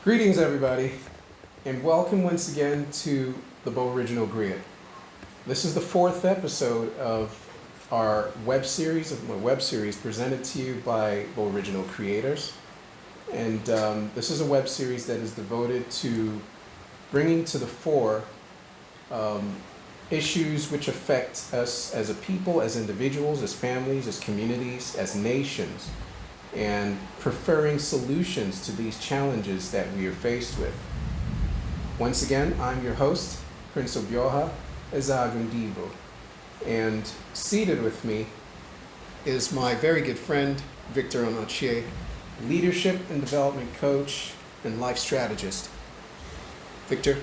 Greetings, everybody, and welcome once again to the GBOriginal Griot. This is the fourth episode of our web series presented to you by GBOriginal creators. And this is a web series that is devoted to bringing to the fore issues which affect us as a people, as individuals, as families, as communities, as nations, and preferring solutions to these challenges that we are faced with. Once again, I'm your host, Prince Obioha Ndi-GBO, and seated with me is my very good friend, Victor Onochie, leadership and development coach and life strategist. Victor?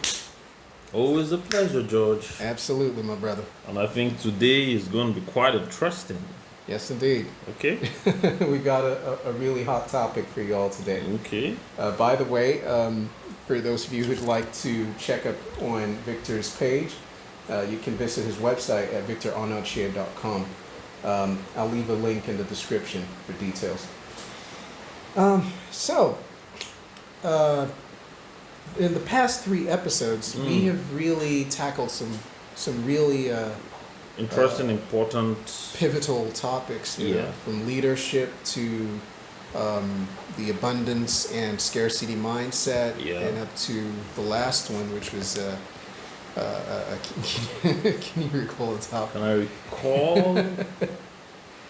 Always a pleasure, George. Absolutely, my brother. And I think today is going to be quite interesting. Yes, indeed. Okay. We got a really hot topic for you all today. Okay. By the way, for those of you who'd like to check up on Victor's page, you can visit his website at victoronochie.com. I'll leave a link in the description for details. In the past 3 episodes, we have really tackled some really interesting, important, pivotal topics, from leadership to the abundance and scarcity mindset, and up to the last one, which was can you recall the topic? Can I recall?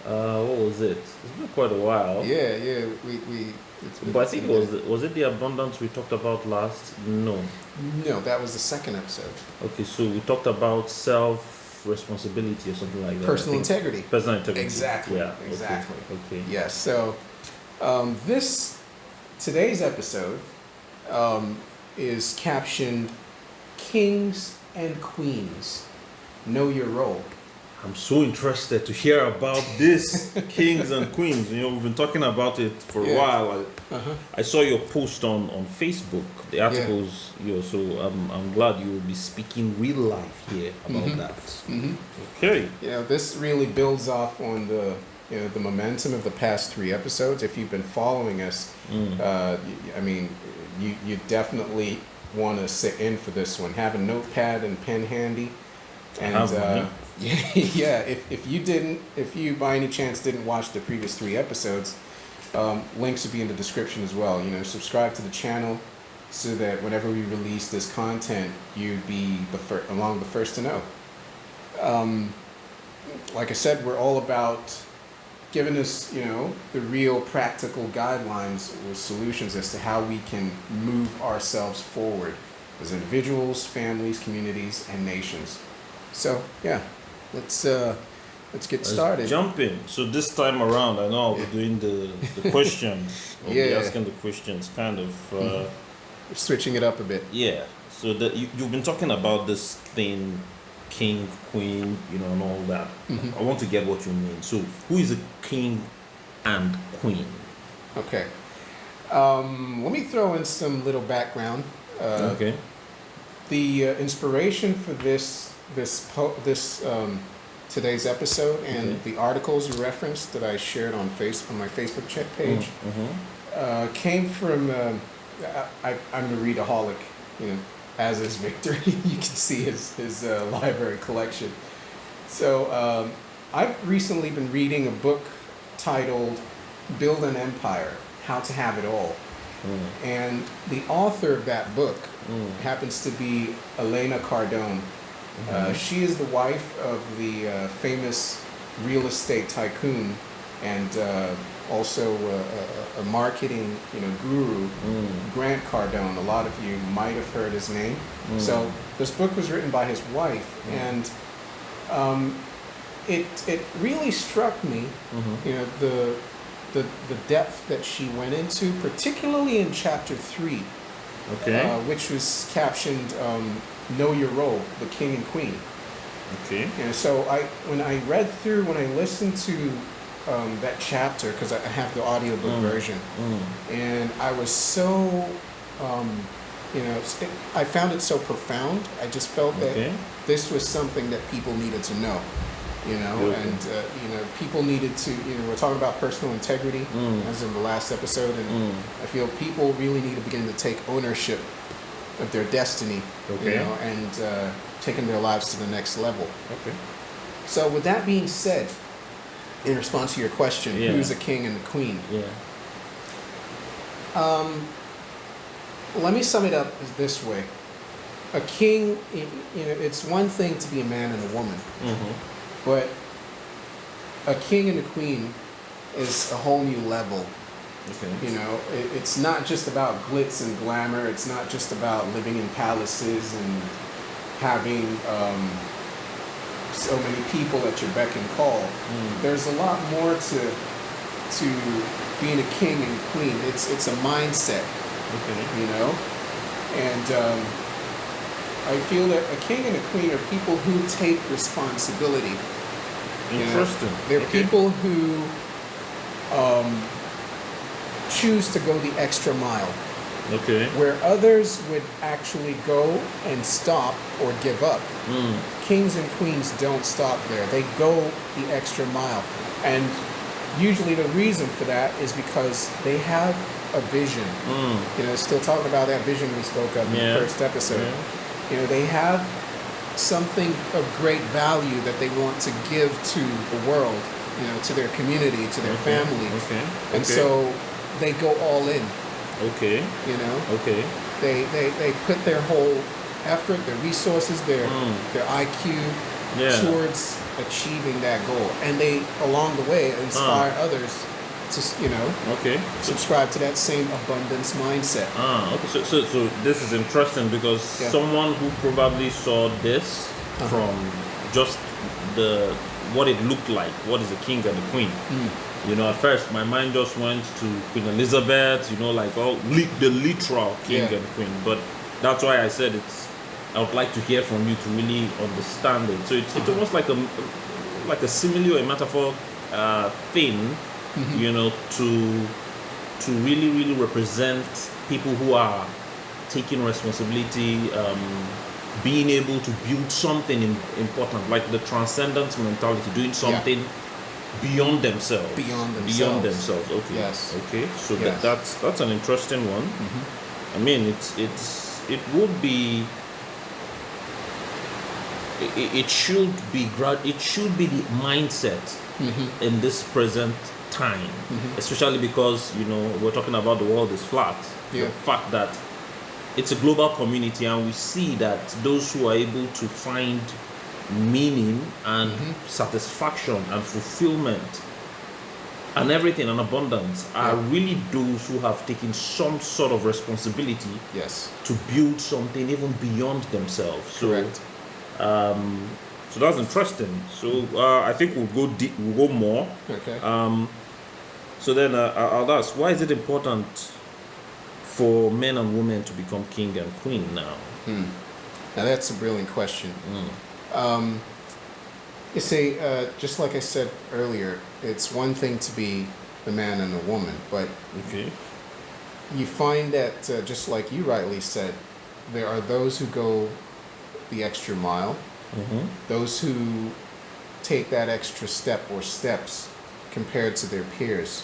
What was it? It's been quite a while. Yeah. But I think was it the abundance we talked about last? No, that was the second episode. Okay, so we talked about self-responsibility or something like that. Personal integrity. Personal integrity. Exactly. Yeah. Exactly. Okay. Yes. So today's episode is captioned "Kings and Queens, Know Your Role." I'm so interested to hear about this, kings and queens. You know, we've been talking about it for a while. I saw your post on Facebook, the articles. So I'm glad you will be speaking real life here about that. Okay. This really builds off on the momentum of the past 3 episodes. If you've been following us, you definitely want to sit in for this one. Have a notepad and pen handy, and if you by any chance didn't watch the previous 3 episodes, links will be in the description as well. Subscribe to the channel so that whenever we release this content, you'd be among the first to know. Like I said, we're all about giving us, the real practical guidelines or solutions as to how we can move ourselves forward as individuals, families, communities, and nations. So, let's get started. Let's jump in. So this time around, I know we're doing the questions. We'll be asking the questions, kind of. Switching it up a bit. Yeah. So you've been talking about this thing, king, queen, and all that. I want to get what you mean. So who is a king and queen? Okay. Let me throw in some little background. Okay. The inspiration for this today's episode and the articles you referenced that I shared on my Facebook page came from I'm a readaholic, as is Victor. You can see his library collection. So I've recently been reading a book titled "Build an Empire: How to Have It All," and the author of that book happens to be Elena Cardone. She is the wife of the famous real estate tycoon and also a marketing guru, Grant Cardone. A lot of you might have heard his name. So this book was written by his wife, and it really struck me, the depth that she went into, particularly in chapter 3, which was captioned "Know Your Role, the King and Queen." Okay. And so when I listened to that chapter, because I have the audiobook version, and I was so, I found it so profound. I just felt that this was something that people needed to know. You know, Okay. and you know, people needed to. You know, we're talking about personal integrity, as in the last episode, and I feel people really need to begin to take ownership of their destiny. Okay. You know, and taking their lives to the next level. Okay. So, with that being said, in response to your question, Yeah. who's a king and a queen? Yeah. Let me sum it up as this way: a king, you know, it's one thing to be a man and a woman. But a king and a queen is a whole new level. Okay. You know, it's not just about glitz and glamour. It's not just about living in palaces and having so many people at your beck and call. There's a lot more to being a king and queen. It's a mindset. Okay. You know, and I feel that a king and a queen are people who take responsibility. Interesting. You know, they're Okay. people who choose to go the extra mile, Okay. where others would actually go and stop or give up. Kings and queens don't stop there. They go the extra mile. And usually the reason for that is because they have a vision. You know, still talking about that vision we spoke of in Yeah. the first episode. Yeah. You know, they have something of great value that they want to give to the world, you know, to their community, to their family. Okay. And Okay. so they go all in, Okay. you know. Okay. They put their whole effort, their resources, their IQ Yeah. towards achieving that goal. And they, along the way, inspire others to, you know, Okay. subscribe to that same abundance mindset. Okay. So this is interesting because Yeah. someone who probably saw this from just what it looked like, what is a king and a queen. You know, at first my mind just went to Queen Elizabeth, you know, like the literal king Yeah. and queen. But that's why I said I would like to hear from you to really understand it. So it's almost like a simile or a metaphor thing, you know, to really represent people who are taking responsibility, being able to build something important, like the transcendent mentality, doing something beyond themselves. Beyond Beyond themselves. themselves. Okay. Yes. Okay. So Yes. that's an interesting one. I mean, it would be. It should be the mindset in this present time, especially because, you know, we're talking about the world is flat. Yeah. The fact that it's a global community, and we see that those who are able to find meaning and satisfaction and fulfillment and everything and abundance are really those who have taken some sort of responsibility Yes. to build something even beyond themselves. Correct. So that's interesting. So I think we'll go more. Okay. So then I'll ask, why is it important for men and women to become king and queen now? Now that's a brilliant question. You see, just like I said earlier, it's one thing to be a man and a woman, but Okay. you find that, just like you rightly said, there are those who go the extra mile, those who take that extra step or steps compared to their peers.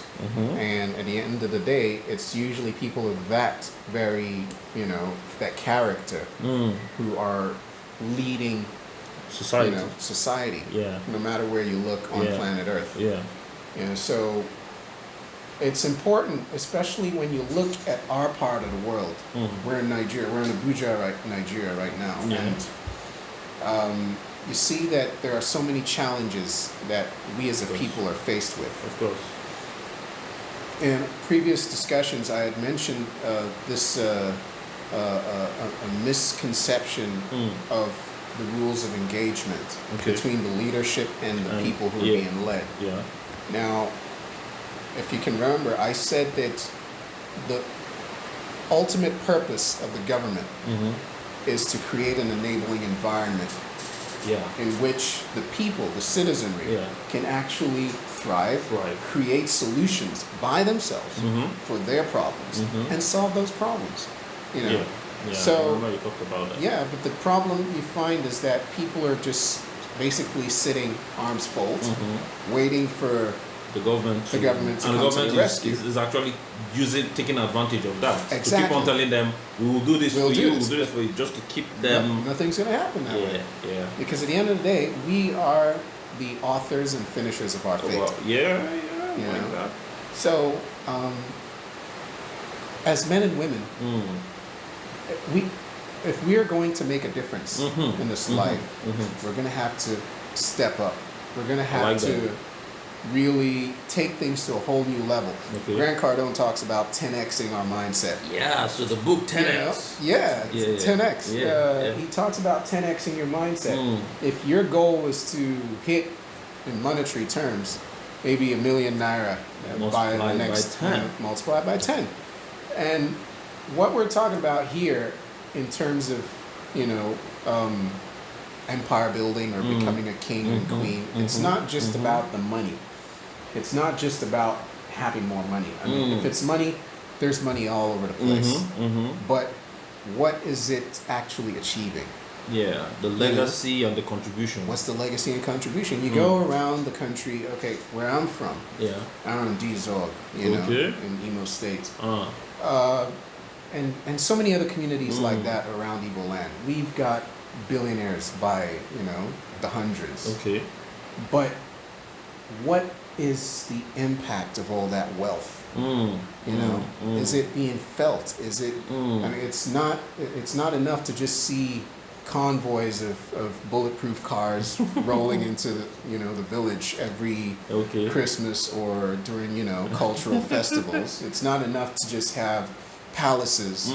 And at the end of the day, it's usually people of that very, you know, that character who are leading Society. you know, society. Yeah. No matter where you look on Yeah. planet Earth. Yeah. You know, so it's important, especially when you look at our part of the world. We're in Nigeria. We're in Abuja, Nigeria, right now, Yeah. and you see that there are so many challenges that we as a people are faced with. Of course. In previous discussions, I had mentioned this a misconception of the rules of engagement between the leadership and the people who are being led. Yeah. Now, if you can remember, I said that the ultimate purpose of the government is to create an enabling environment in which the people, the citizenry, can actually thrive, create solutions by themselves for their problems, and solve those problems. You know. Yeah, So I remember you talked about that. yeah, but the problem you find is that people are just basically sitting arms fold, waiting for the government to come to the rescue. Is actually taking advantage of that. Exactly. To keep on telling them, we will do this for you, we'll do this for you, just to keep them. Nothing's going to happen that way. Yeah. Because at the end of the day, we are the authors and finishers of our fate. Well, like that. So, as men and women, if we are going to make a difference in this life, we're going to have to step up. We're going to have to really take things to a whole new level. Okay. Grant Cardone talks about 10xing our mindset. Yeah, so the book 10x. Yeah, 10x. Yeah. He talks about 10xing your mindset. If your goal is to hit, in monetary terms, maybe $1 million naira by the next multiplied by 10. And what we're talking about here in terms of, empire building or becoming a king and queen, it's not just about the money. It's not just about having more money. I mean, if it's money, there's money all over the place. But what is it actually achieving? Yeah, the legacy and the contribution. What's the legacy and contribution? You go around the country, okay, where I'm from. Yeah. I'm in Ndi-GBO, in Imo State. And so many other communities like that around Igbo land. We've got billionaires by, the hundreds. Okay. But what is the impact of all that wealth? Is it being felt? Is it, I mean, it's not enough to just see convoys of bulletproof cars rolling into the village every Christmas or during, cultural festivals. It's not enough to just have palaces,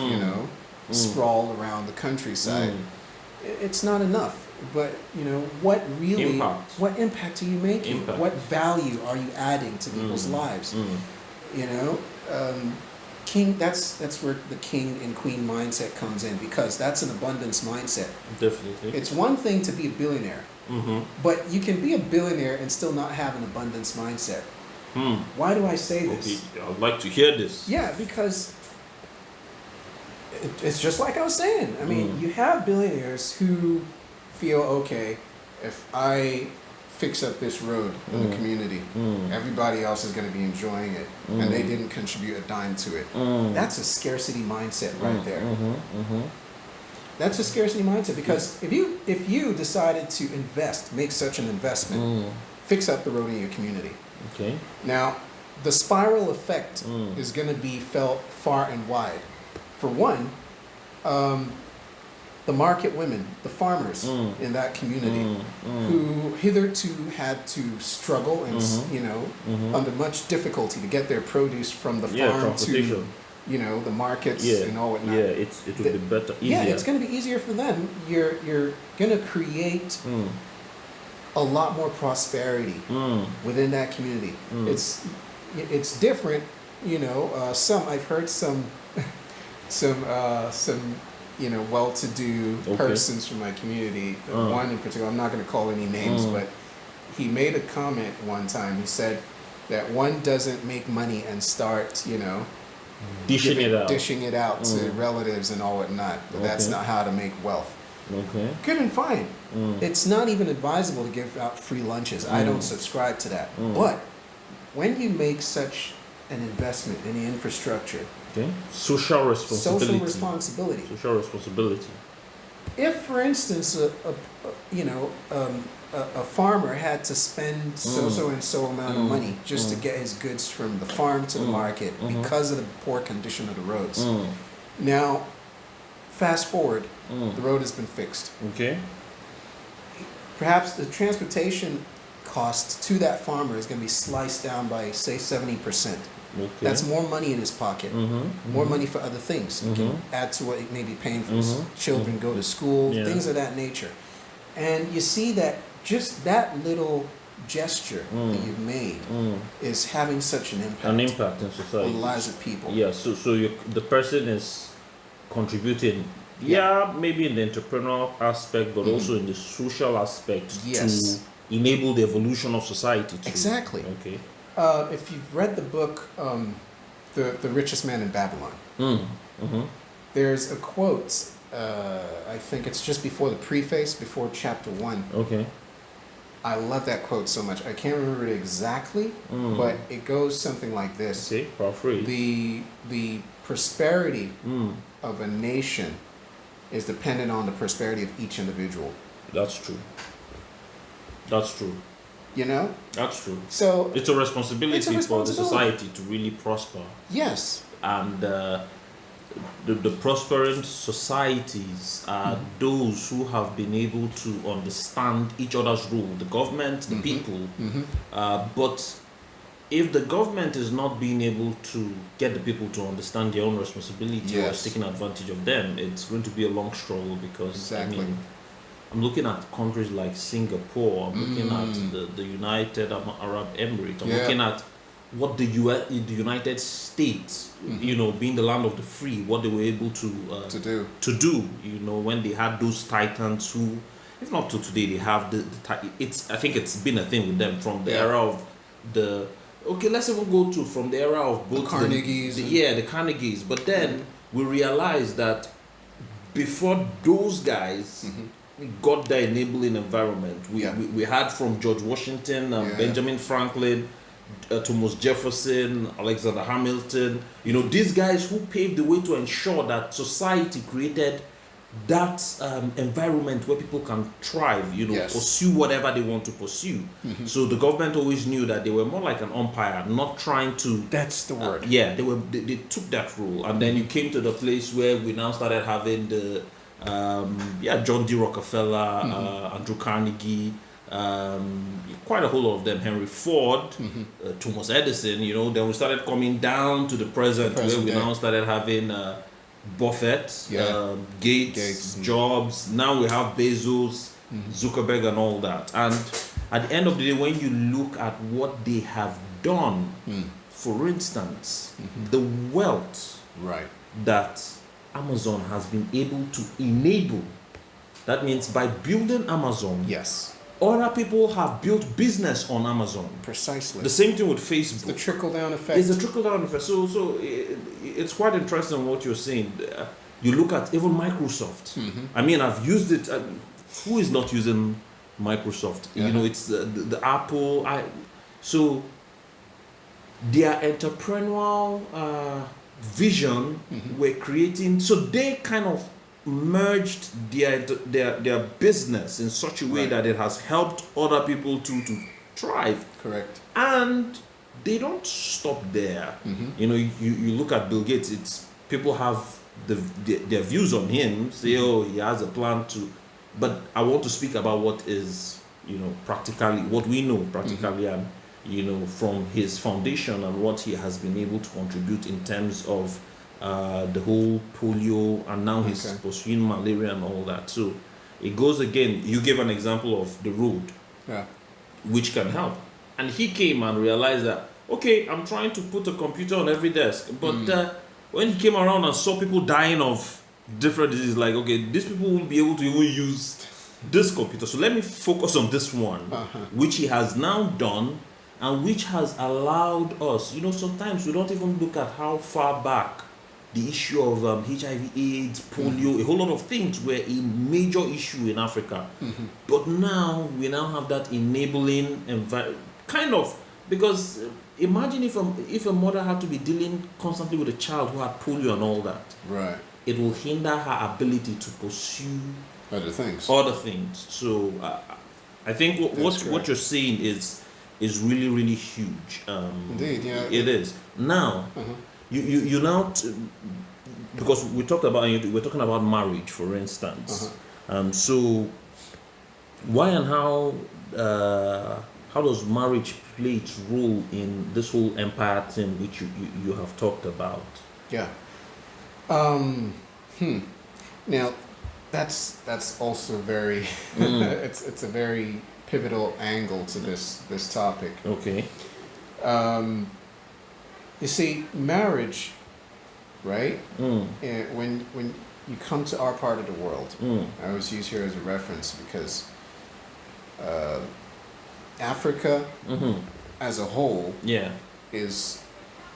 sprawl around the countryside. It's not enough. But what really what impact are you making? What value are you adding to people's lives? King, that's where the king and queen mindset comes in, because that's an abundance mindset. Definitely. It's one thing to be a billionaire, but you can be a billionaire and still not have an abundance mindset. Why do I say this? Okay, I'd like to hear this. Yeah, because it's just like I was saying. I mean, you have billionaires who feel, okay, if I fix up this road in the community, everybody else is going to be enjoying it, and they didn't contribute a dime to it. That's a scarcity mindset right there. That's a scarcity mindset, because if you decided to make such an investment, fix up the road in your community. Okay. Now, the spiral effect is going to be felt far and wide. For one, the market women, the farmers in that community, who hitherto had to struggle and under much difficulty to get their produce from the farm to the markets and all whatnot. Yeah, it would be better, easier. Yeah, it's going to be easier for them. You're going to create a lot more prosperity within that community. It's different, I've heard some well-to-do persons from my community. One in particular, I'm not going to call any names, but he made a comment one time. He said that one doesn't make money and start, dishing it out to relatives and all whatnot. But that's not how to make wealth. Okay. Good and fine. It's not even advisable to give out free lunches. I don't subscribe to that. But when you make such an investment in the infrastructure, social responsibility. Social responsibility. If, for instance, a farmer had to spend so amount of money just to get his goods from the farm to the market because of the poor condition of the roads. Now, fast forward, the road has been fixed. Okay. Perhaps the transportation cost to that farmer is going to be sliced down by, say, 70%. Okay. That's more money in his pocket, more money for other things. He can add to what he may be paying for his children, go to school, things of that nature. And you see that just that little gesture that you've made is having such an impact. An impact in society. On the lives of people. Yeah, so the person is contributing, maybe in the entrepreneurial aspect, but also in the social aspect to enable the evolution of society too. Exactly. Okay. If you've read the book, The Richest Man in Babylon, there's a quote, I think it's just before the preface, before chapter 1. Okay. I love that quote so much. I can't remember it exactly, but it goes something like this. Okay, paraphrase. The prosperity of a nation is dependent on the prosperity of each individual. That's true. That's true. You know? That's true. So it's a responsibility for the society to really prosper. Yes. And the prospering societies are those who have been able to understand each other's role, the government, the people. But if the government is not being able to get the people to understand their own responsibility or is taking advantage of them, it's going to be a long struggle because I mean, I'm looking at countries like Singapore, I'm looking at the United Arab Emirates, I'm looking at what the United States, you know, being the land of the free, what they were able to do, you know, when they had those titans who, if not to today, they have I think it's been a thing with them from the era of the, let's even go to from the era of both the Carnegies. The Carnegies. But then we realized that before those guys got the enabling environment, we had from George Washington, Benjamin Franklin, Thomas Jefferson, Alexander Hamilton, you know, these guys who paved the way to ensure that society created that environment where people can thrive, you know, pursue whatever they want to pursue. So the government always knew that they were more like an umpire, not trying to. That's the word. They took that role, and then you came to the place where we now started having the John D. Rockefeller, Andrew Carnegie, quite a whole lot of them, Henry Ford, Thomas Edison, you know. Then we started coming down to the present where we now started having Buffett, Gates, Jobs. Now we have Bezos, Zuckerberg, and all that. And at the end of the day, when you look at what they have done, for instance, the wealth that Amazon has been able to enable, that means by building Amazon, other people have built business on Amazon. Precisely. The same thing with Facebook. It's the trickle-down effect. It's a trickle-down effect. So it's quite interesting what you're saying. You look at even Microsoft. I mean, I've used it. Who is not using Microsoft? You know, it's the Apple. So their entrepreneurial vision we're creating. So they kind of merged their business in such a way that it has helped other people to thrive. Correct. And they don't stop there. You know, you look at Bill Gates, it's people have their views on him, say, oh, he has a plan to, but I want to speak about what is, you know, practically, what we know practically, and, you know, from his foundation and what he has been able to contribute in terms of the whole polio, and now he's pursuing malaria and all that. So it goes again, you gave an example of the road, which can help. And he came and realized that, okay, I'm trying to put a computer on every desk. But when he came around and saw people dying of different diseases, like, okay, these people won't be able to even use this computer. So let me focus on this one, which he has now done, and which has allowed us, you know, sometimes we don't even look at how far back the issue of HIV, AIDS, polio, a whole lot of things were a major issue in Africa. But now, we now have that enabling kind of, because imagine if a mother had to be dealing constantly with a child who had polio and all that. Right. It will hinder her ability to pursue other things. So I think what you're saying is really, really huge. Indeed, yeah. It is. Now, you now, because we're talking about marriage, for instance. So why and how does marriage play its role in this whole empire thing which you have talked about? Yeah. Now, that's also very it's a very pivotal angle to this topic. Okay. You see, marriage, right? When you come to our part of the world, I always use here as a reference because Africa as a whole is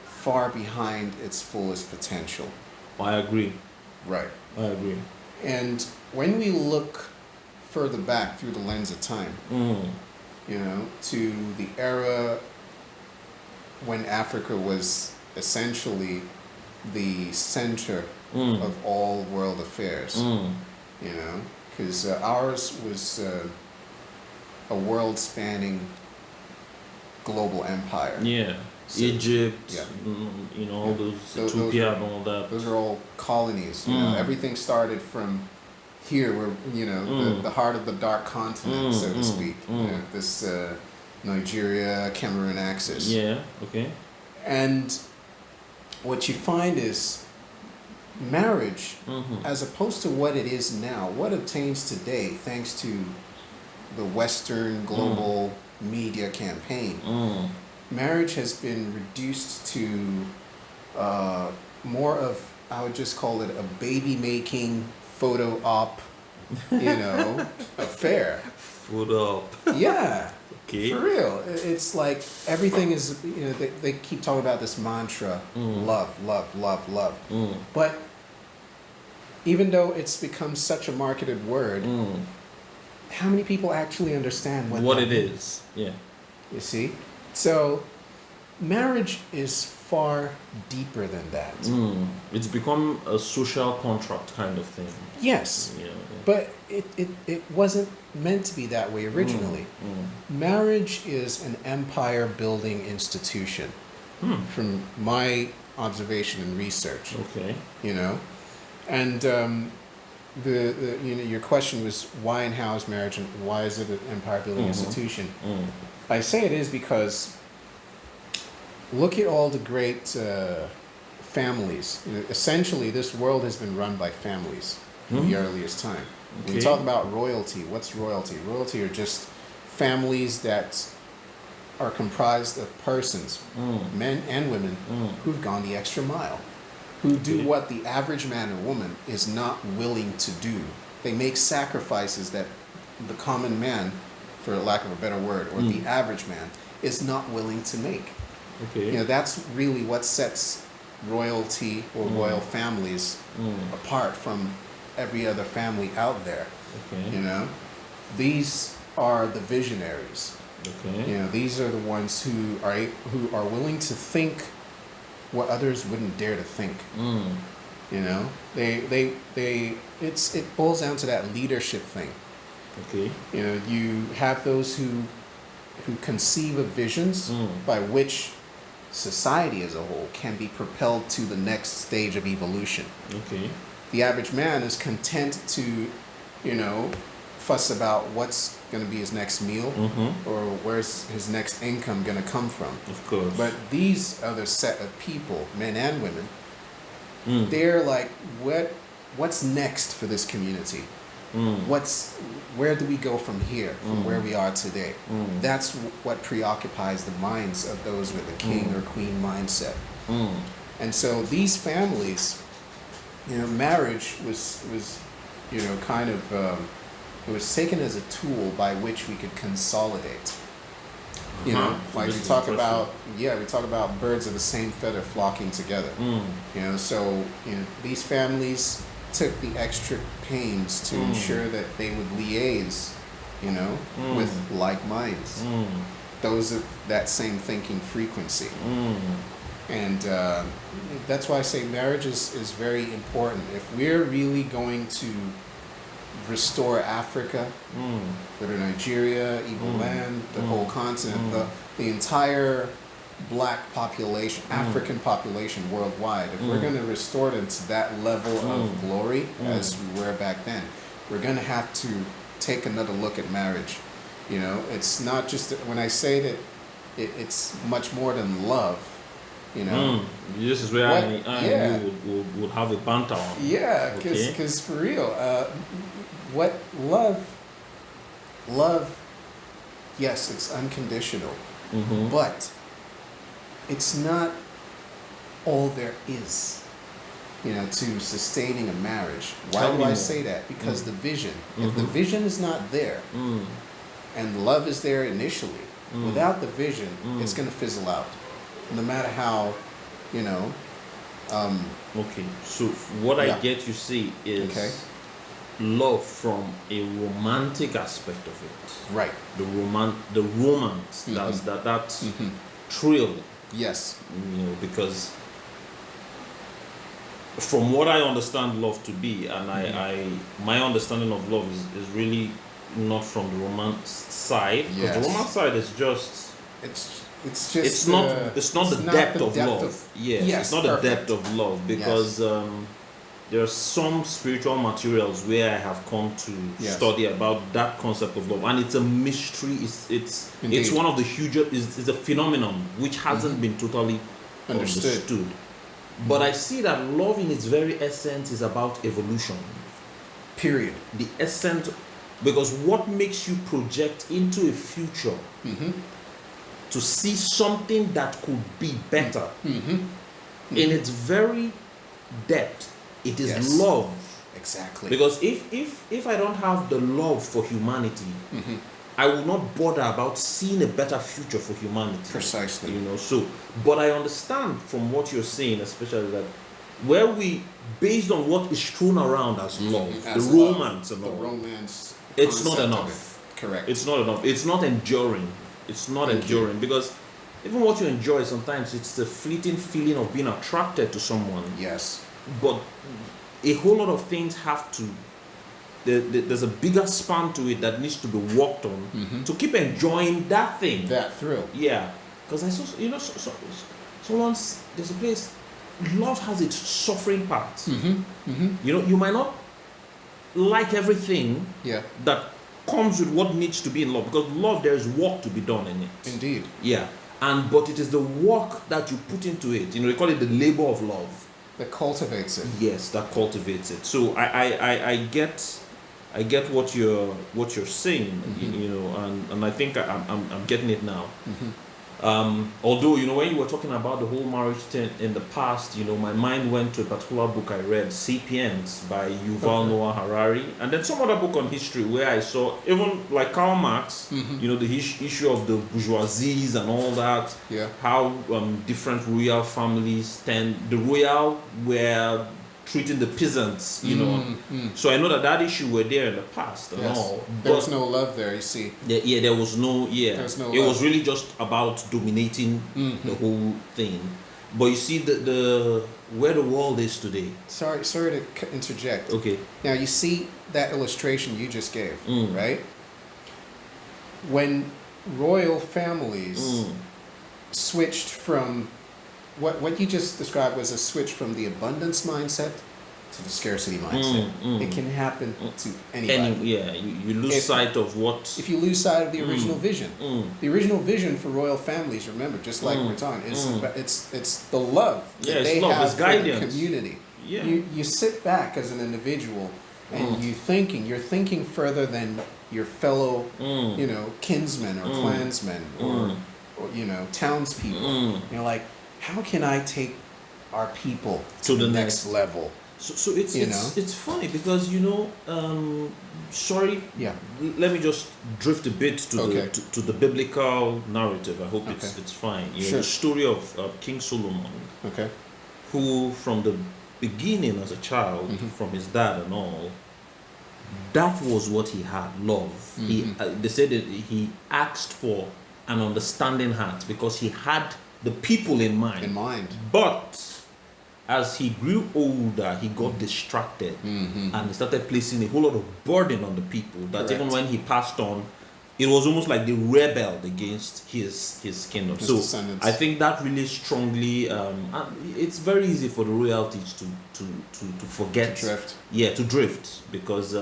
far behind its fullest potential. I agree. Right. I agree. And when we look further back through the lens of time, you know, to the era when Africa was essentially the center of all world affairs, you know, because ours was a world-spanning global empire. Yeah. So, Egypt, yeah. you know, all those Ethiopia and all that. Those are all colonies. You know, everything started from here, where you know the heart of the dark continent, so to speak. You know, this Nigeria, Cameroon axis. Yeah. Okay. And what you find is marriage, as opposed to what it is now, what obtains today, thanks to the Western global media campaign. Marriage has been reduced to more of, I would just call it a baby-making photo op, you know, affair. Photo op. Yeah. Okay. For real. It's like everything is, you know, they keep talking about this mantra, love, love, love, love. But even though it's become such a marketed word, how many people actually understand what it is? Yeah. You see? So, marriage is far deeper than that. It's become a social contract kind of thing. Yes. Yeah. But it wasn't meant to be that way originally. Marriage is an empire building institution from my observation and research. Okay. You know? And the you know, your question was why and how is marriage and why is it an empire building institution? I say it is because look at all the great families. You know, essentially, this world has been run by families from the earliest time. When you talk about royalty, what's royalty? Royalty are just families that are comprised of persons, men and women, who've gone the extra mile, who do what the average man or woman is not willing to do. They make sacrifices that the common man, for lack of a better word, or the average man, is not willing to make. Okay. You know, that's really what sets royalty or royal families apart from every other family out there. Okay. You know, these are the visionaries. Okay. You know, these are the ones who are willing to think what others wouldn't dare to think. You know, it boils down to that leadership thing. Okay. You know, you have those who conceive of visions by which society as a whole can be propelled to the next stage of evolution. Okay. The average man is content to, you know, fuss about what's going to be his next meal or where's his next income going to come from. Of course. But these other set of people, men and women, they're like, what's next for this community? Where do we go from here, from where we are today? That's what preoccupies the minds of those with a king or queen mindset. And so these families, you know, marriage was you know, kind of it was taken as a tool by which we could consolidate. You know, like we talk about birds of the same feather flocking together. You know, so you know, these families took the extra pains to ensure that they would liaise, you know, with like minds, those of that same thinking frequency. And that's why I say marriage is very important. If we're really going to restore Africa, whether Nigeria, Igbo land, the whole continent, the entire black population, African population worldwide, if we're going to restore them to that level of glory as we were back then, we're going to have to take another look at marriage. You know, it's not just, when I say that it's much more than love, you know. This is where I would have a banter on. Yeah, because for real, what love, yes, it's unconditional, but it's not all there is, you know, to sustaining a marriage. Why do I say that? Because the vision, if the vision is not there, and love is there initially, without the vision, it's going to fizzle out, no matter how, you know. Okay, so what I get you see is love from a romantic aspect of it. Right. The romance, that thrill. Yes. Because from what I understand love to be, and my understanding of love is really not from the romance side. Because the romance side is just it's not the depth of love. Yes, it's not the depth of love, because there are some spiritual materials where I have come to study about that concept of love, and it's a mystery. It's one of the hugest. It's a phenomenon which hasn't been totally understood. But I see that love in its very essence is about evolution. Period. The essence, because what makes you project into a future to see something that could be better in its very depth, it is love. Exactly. Because if I don't have the love for humanity, I will not bother about seeing a better future for humanity. Precisely. So, but I understand from what you're saying, especially that where we, based on what is thrown around as love, the romance and all, the romance, it's not enough. Correct. It's not enough. It's not enduring. It's not enduring, because even what you enjoy, sometimes it's the fleeting feeling of being attracted to someone. Yes. But a whole lot of things have to. There's a bigger span to it that needs to be worked on to keep enjoying that thing. That thrill. Yeah, because I saw, so once there's a place. Love has its suffering part. You might not like everything that comes with what needs to be in love, because love, there's work to be done in it. Indeed. Yeah, but it is the work that you put into it. They call it the labor of love. That cultivates it. Yes, that cultivates it. So I get what you're saying, and I think I'm getting it now. Although when you were talking about the whole marriage thing in the past, my mind went to a particular book I read, *Sapiens* by Yuval Noah Harari, and then some other book on history where I saw even like Karl Marx, the issue of the bourgeoisies and all that, how different royal families the royal were treating the peasants, So I know that issue were there in the past and all. There was no love there, you see. There was no, There was no it love. was really just about dominating the whole thing. But you see the where the world is today. Sorry to interject. Okay. Now you see that illustration you just gave, right? When royal families switched from what you just described was a switch from the abundance mindset to the scarcity mindset. It can happen to anybody. You lose sight of what. If you lose sight of the original vision, the original vision for royal families, remember, just like we're talking, it's the love that they have for the community. Yeah. You sit back as an individual and you're thinking further than your fellow, kinsmen or clansmen or townspeople. You're like, how can I take our people to the next level? So it's funny because sorry. Yeah. Let me just drift a bit to the biblical narrative. I hope it's fine. The story of King Solomon. Okay. Who from the beginning as a child, from his dad and all, that was what he had, love. They said that he asked for an understanding heart because he had the people in mind. But as he grew older, he got distracted and he started placing a whole lot of burden on the people that even when he passed on, it was almost like they rebelled against his kingdom. His descendants. I think that really strongly, it's very easy for the royalties to forget. To drift. Yeah, to drift. Because,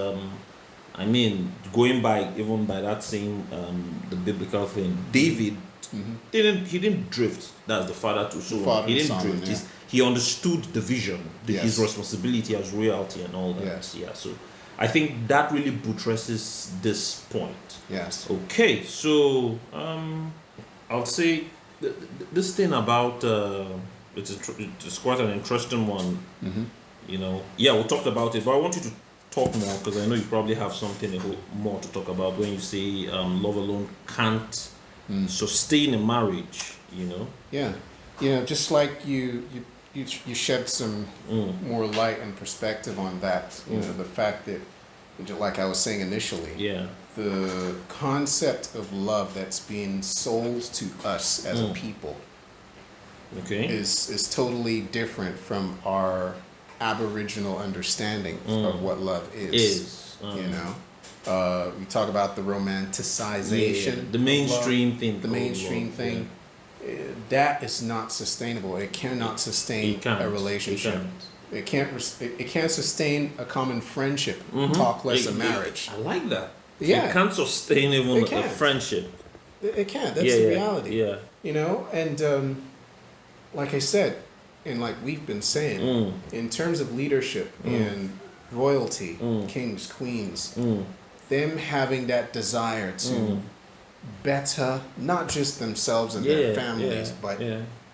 going by that same, the biblical thing, David, he didn't drift. That's the father to Solomon. He didn't drift. Yeah. He understood the vision, his responsibility as royalty and all that. Yes. Yeah. So I think that really buttresses this point. Yes. Okay. So I'll say this thing about it's quite an interesting one. We talked about it, but I want you to talk more because I know you probably have something more to talk about when you say love alone can't sustain a marriage. Yeah. Just like you shed some more light and perspective on that. The fact that like I was saying initially, Yeah. the concept of love that's being sold to us as a people Okay. is totally different from our Aboriginal understanding of what love is. You know, we talk about the romanticization, the of mainstream love, thing, the mainstream love, thing. That is not sustainable. It cannot sustain a relationship. It can't sustain a common friendship. Talk less a marriage. I like that. Yeah. It can't sustain even It a can't. friendship. It can't. That's the reality. Yeah. You know, and like I said, and like we've been saying, in terms of leadership and royalty, kings, queens, them having that desire to better not just themselves and their families, but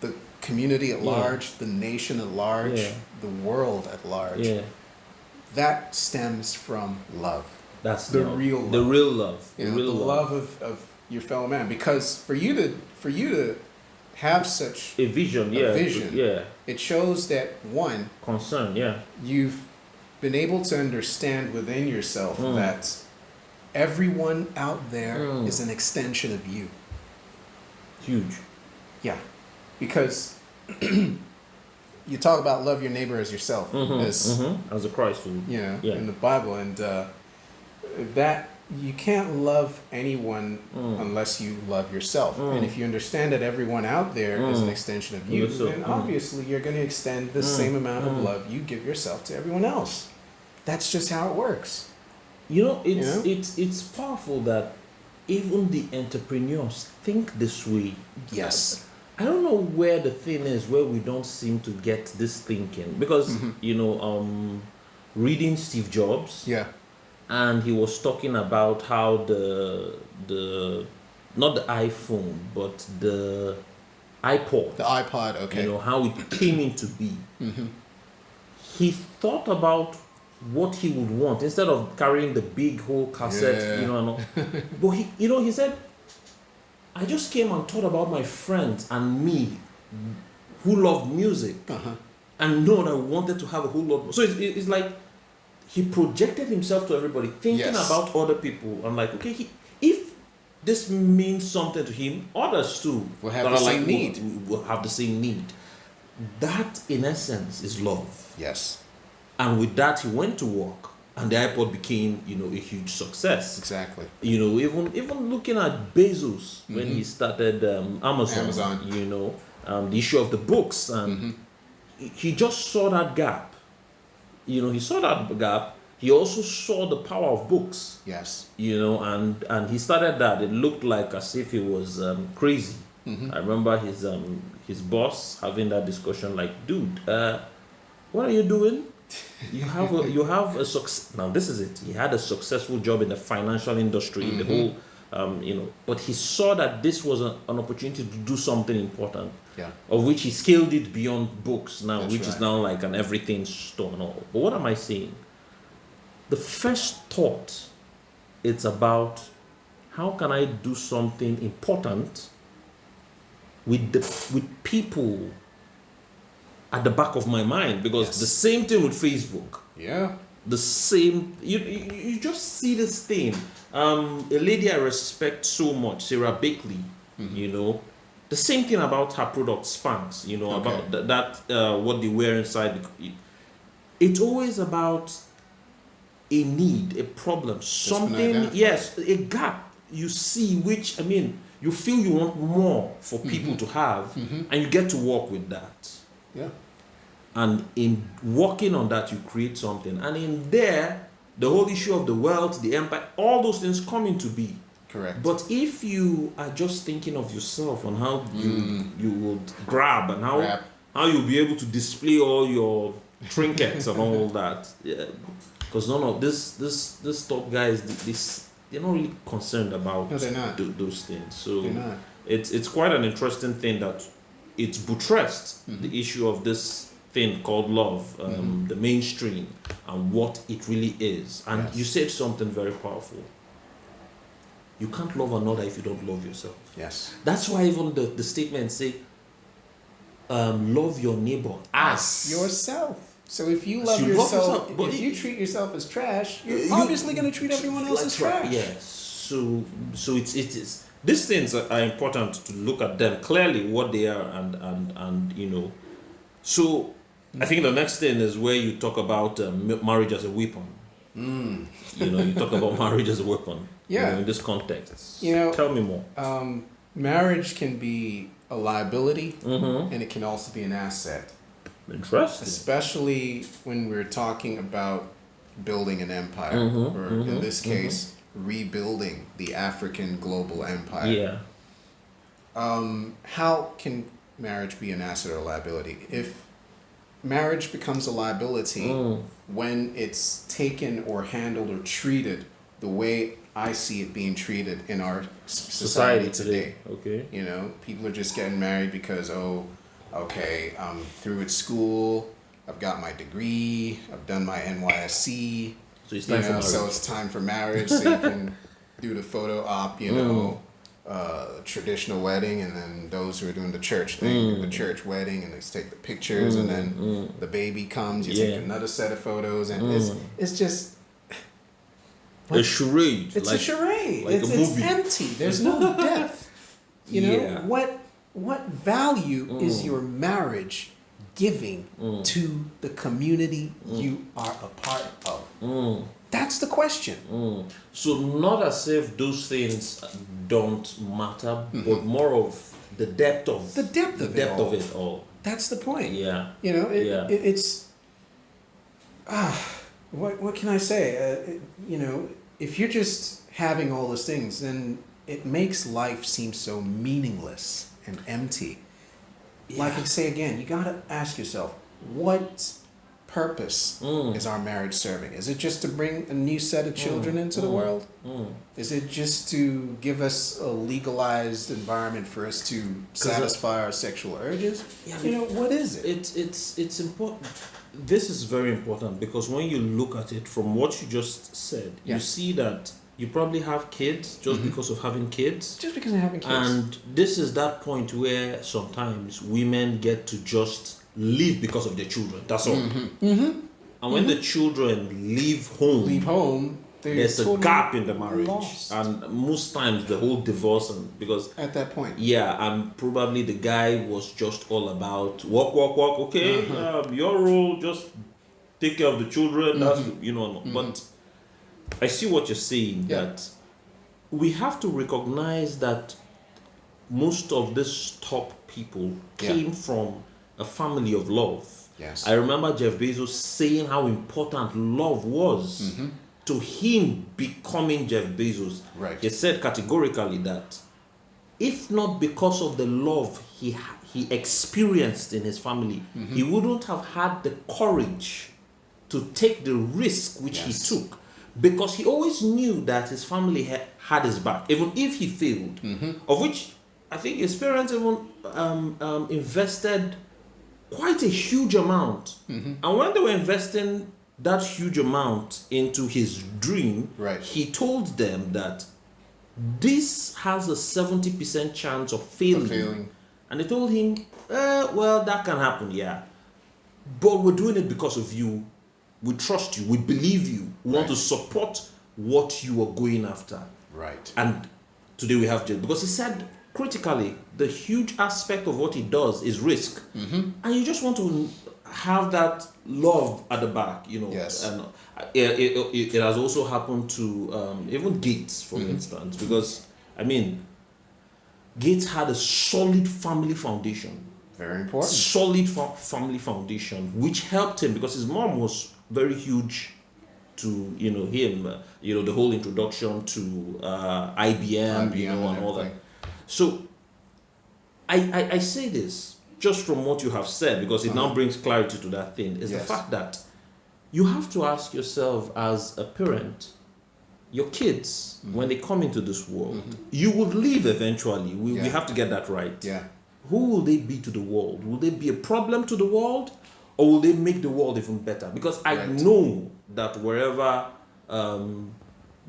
the community at large, the nation at large, the world at large. That stems from love. That's the real love. The real love. You know, the love of your fellow man. Because for you to have such a vision, it shows that one concern, you've been able to understand within yourself that everyone out there is an extension of you. Huge. Yeah. Because you talk about love your neighbor as yourself, as a Christ would. In the Bible, and that you can't love anyone unless you love yourself. And if you understand that everyone out there is an extension of you, then obviously you're going to extend the same amount of love you give yourself to everyone else. That's just how it works. You know, it's powerful that even the entrepreneurs think this way. Yes. I don't know where the thing is where we don't seem to get this thinking, because reading Steve Jobs, and he was talking about how the not the iPhone but the iPod, okay, you know, how it came into be. He thought about what he would want instead of carrying the big whole cassette, but he said, I just came and thought about my friends and me who loved music and know that I wanted to have a whole lot more. So it's like he projected himself to everybody, thinking about other people. I'm like, okay, if this means something to him, others too will have the same need. Will have the same need. That, in essence, is love. Yes. And with that, he went to work, and the iPod became, a huge success. Exactly. Even looking at Bezos when he started Amazon. The issue of the books, and he just saw that gap. He saw that gap. He also saw the power of books. Yes. And he started that. It looked like as if he was crazy. I remember his boss having that discussion, like, dude, what are you doing? You have a success. Now this is it. He had a successful job in the financial industry, the whole, but he saw that this was an opportunity to do something important. Yeah. Of which he scaled it beyond books now, That's which is now like an everything store and all. But what am I saying? The first thought, it's about how can I do something important with people at the back of my mind, because the same thing with Facebook. Yeah. The same, you just see this thing. A lady I respect so much, Sarah Bakley, the same thing about her product Spanx, about that what they wear inside. It's always about a need, a problem, something, a gap you see, which, you feel you want more for people to have, and you get to work with that. Yeah. And in working on that, you create something. And in there, the whole issue of the wealth, the empire, all those things come into be. Correct. But if you are just thinking of yourself and how you would grab and how you'll be able to display all your trinkets and all that, because none of this top guys, they're not really concerned about those things. So it's quite an interesting thing that it's buttressed the issue of this thing called love, the mainstream, and what it really is. And you said something very powerful. You can't love another if you don't love yourself. Yes. That's why even the statement say, love your neighbor as yourself. So if you love You love yourself, yourself, but if you treat yourself as trash, you're obviously going to treat everyone else as trash. Yes. So it is. These things are important to look at them clearly, what they are, and you know. So I think the next thing is where you talk about marriage as a weapon. You know, you talk about marriage as a weapon. Yeah. You know, in this context. You know, tell me more. Marriage can be a liability, Mm-hmm. and it can also be an asset. Interesting. Especially when we're talking about building an empire, or in this case, rebuilding the African global empire. Yeah. How can marriage be an asset or a liability? If marriage becomes a liability when it's taken or handled or treated the way I see it being treated in our society today. Okay. You know, people are just getting married because, oh, okay, I'm through with school, I've got my degree, I've done my NYSC. So it's time for marriage. So it's time for marriage, so you can do the photo op, you know, traditional wedding, and then those who are doing the church thing, do the church wedding, and they take the pictures, and then the baby comes, you take another set of photos, and it's just... a charade. It's a charade. Like it's a movie. It's empty. There's no depth. You know, what value is your marriage giving to the community you are a part of? That's the question. So not as if those things don't matter, but more of the depth of it all. That's the point. Yeah. You know, it's what can I say? You know, if you're just having all those things, then it makes life seem so meaningless and empty. Like I say again, you got to ask yourself, what purpose is our marriage serving? Is it just to bring a new set of children into the world? Is it just to give us a legalized environment for us to satisfy our sexual urges? You know, what is it? It's important. This is very important because when you look at it from what you just said, you see that you probably have kids just because of having kids. Just because of having kids. And this is that point where sometimes women get to just live because of their children. That's all. And when the children leave home, there's a gap in the marriage. Lost. And most times the whole divorce, and because at that point. Yeah, and probably the guy was just all about work, okay, your role, just take care of the children, that's, you know, but I see what you're saying, that we have to recognize that most of these top people came from a family of love. Yes. I remember Jeff Bezos saying how important love was to him becoming Jeff Bezos. Right. He said categorically that if not because of the love he experienced in his family, he wouldn't have had the courage to take the risk which he took, because he always knew that his family had his back, even if he failed, of which I think his parents even invested quite a huge amount. And when they were investing that huge amount into his dream, he told them that this has a 70% chance of failing. And they told him, well, that can happen, but we're doing it because of you. We trust you. We believe you. We want to support what you are going after. Right. And today we have Jill, because he said critically, the huge aspect of what he does is risk. And you just want to have that love at the back, you know. Yes. And it has also happened to even Gates, for instance, because, I mean, Gates had a solid family foundation. Very important. Solid family foundation, which helped him because his mom was very huge to, you know, him, you know, the whole introduction to IBM, you know, and all that. So I say this just from what you have said, because it now brings clarity to that thing, is the fact that you have to ask yourself as a parent, your kids, when they come into this world, you will leave eventually. We have to get that right. Yeah. Who will they be to the world? Will they be a problem to the world, or will they make the world even better? Because I know that wherever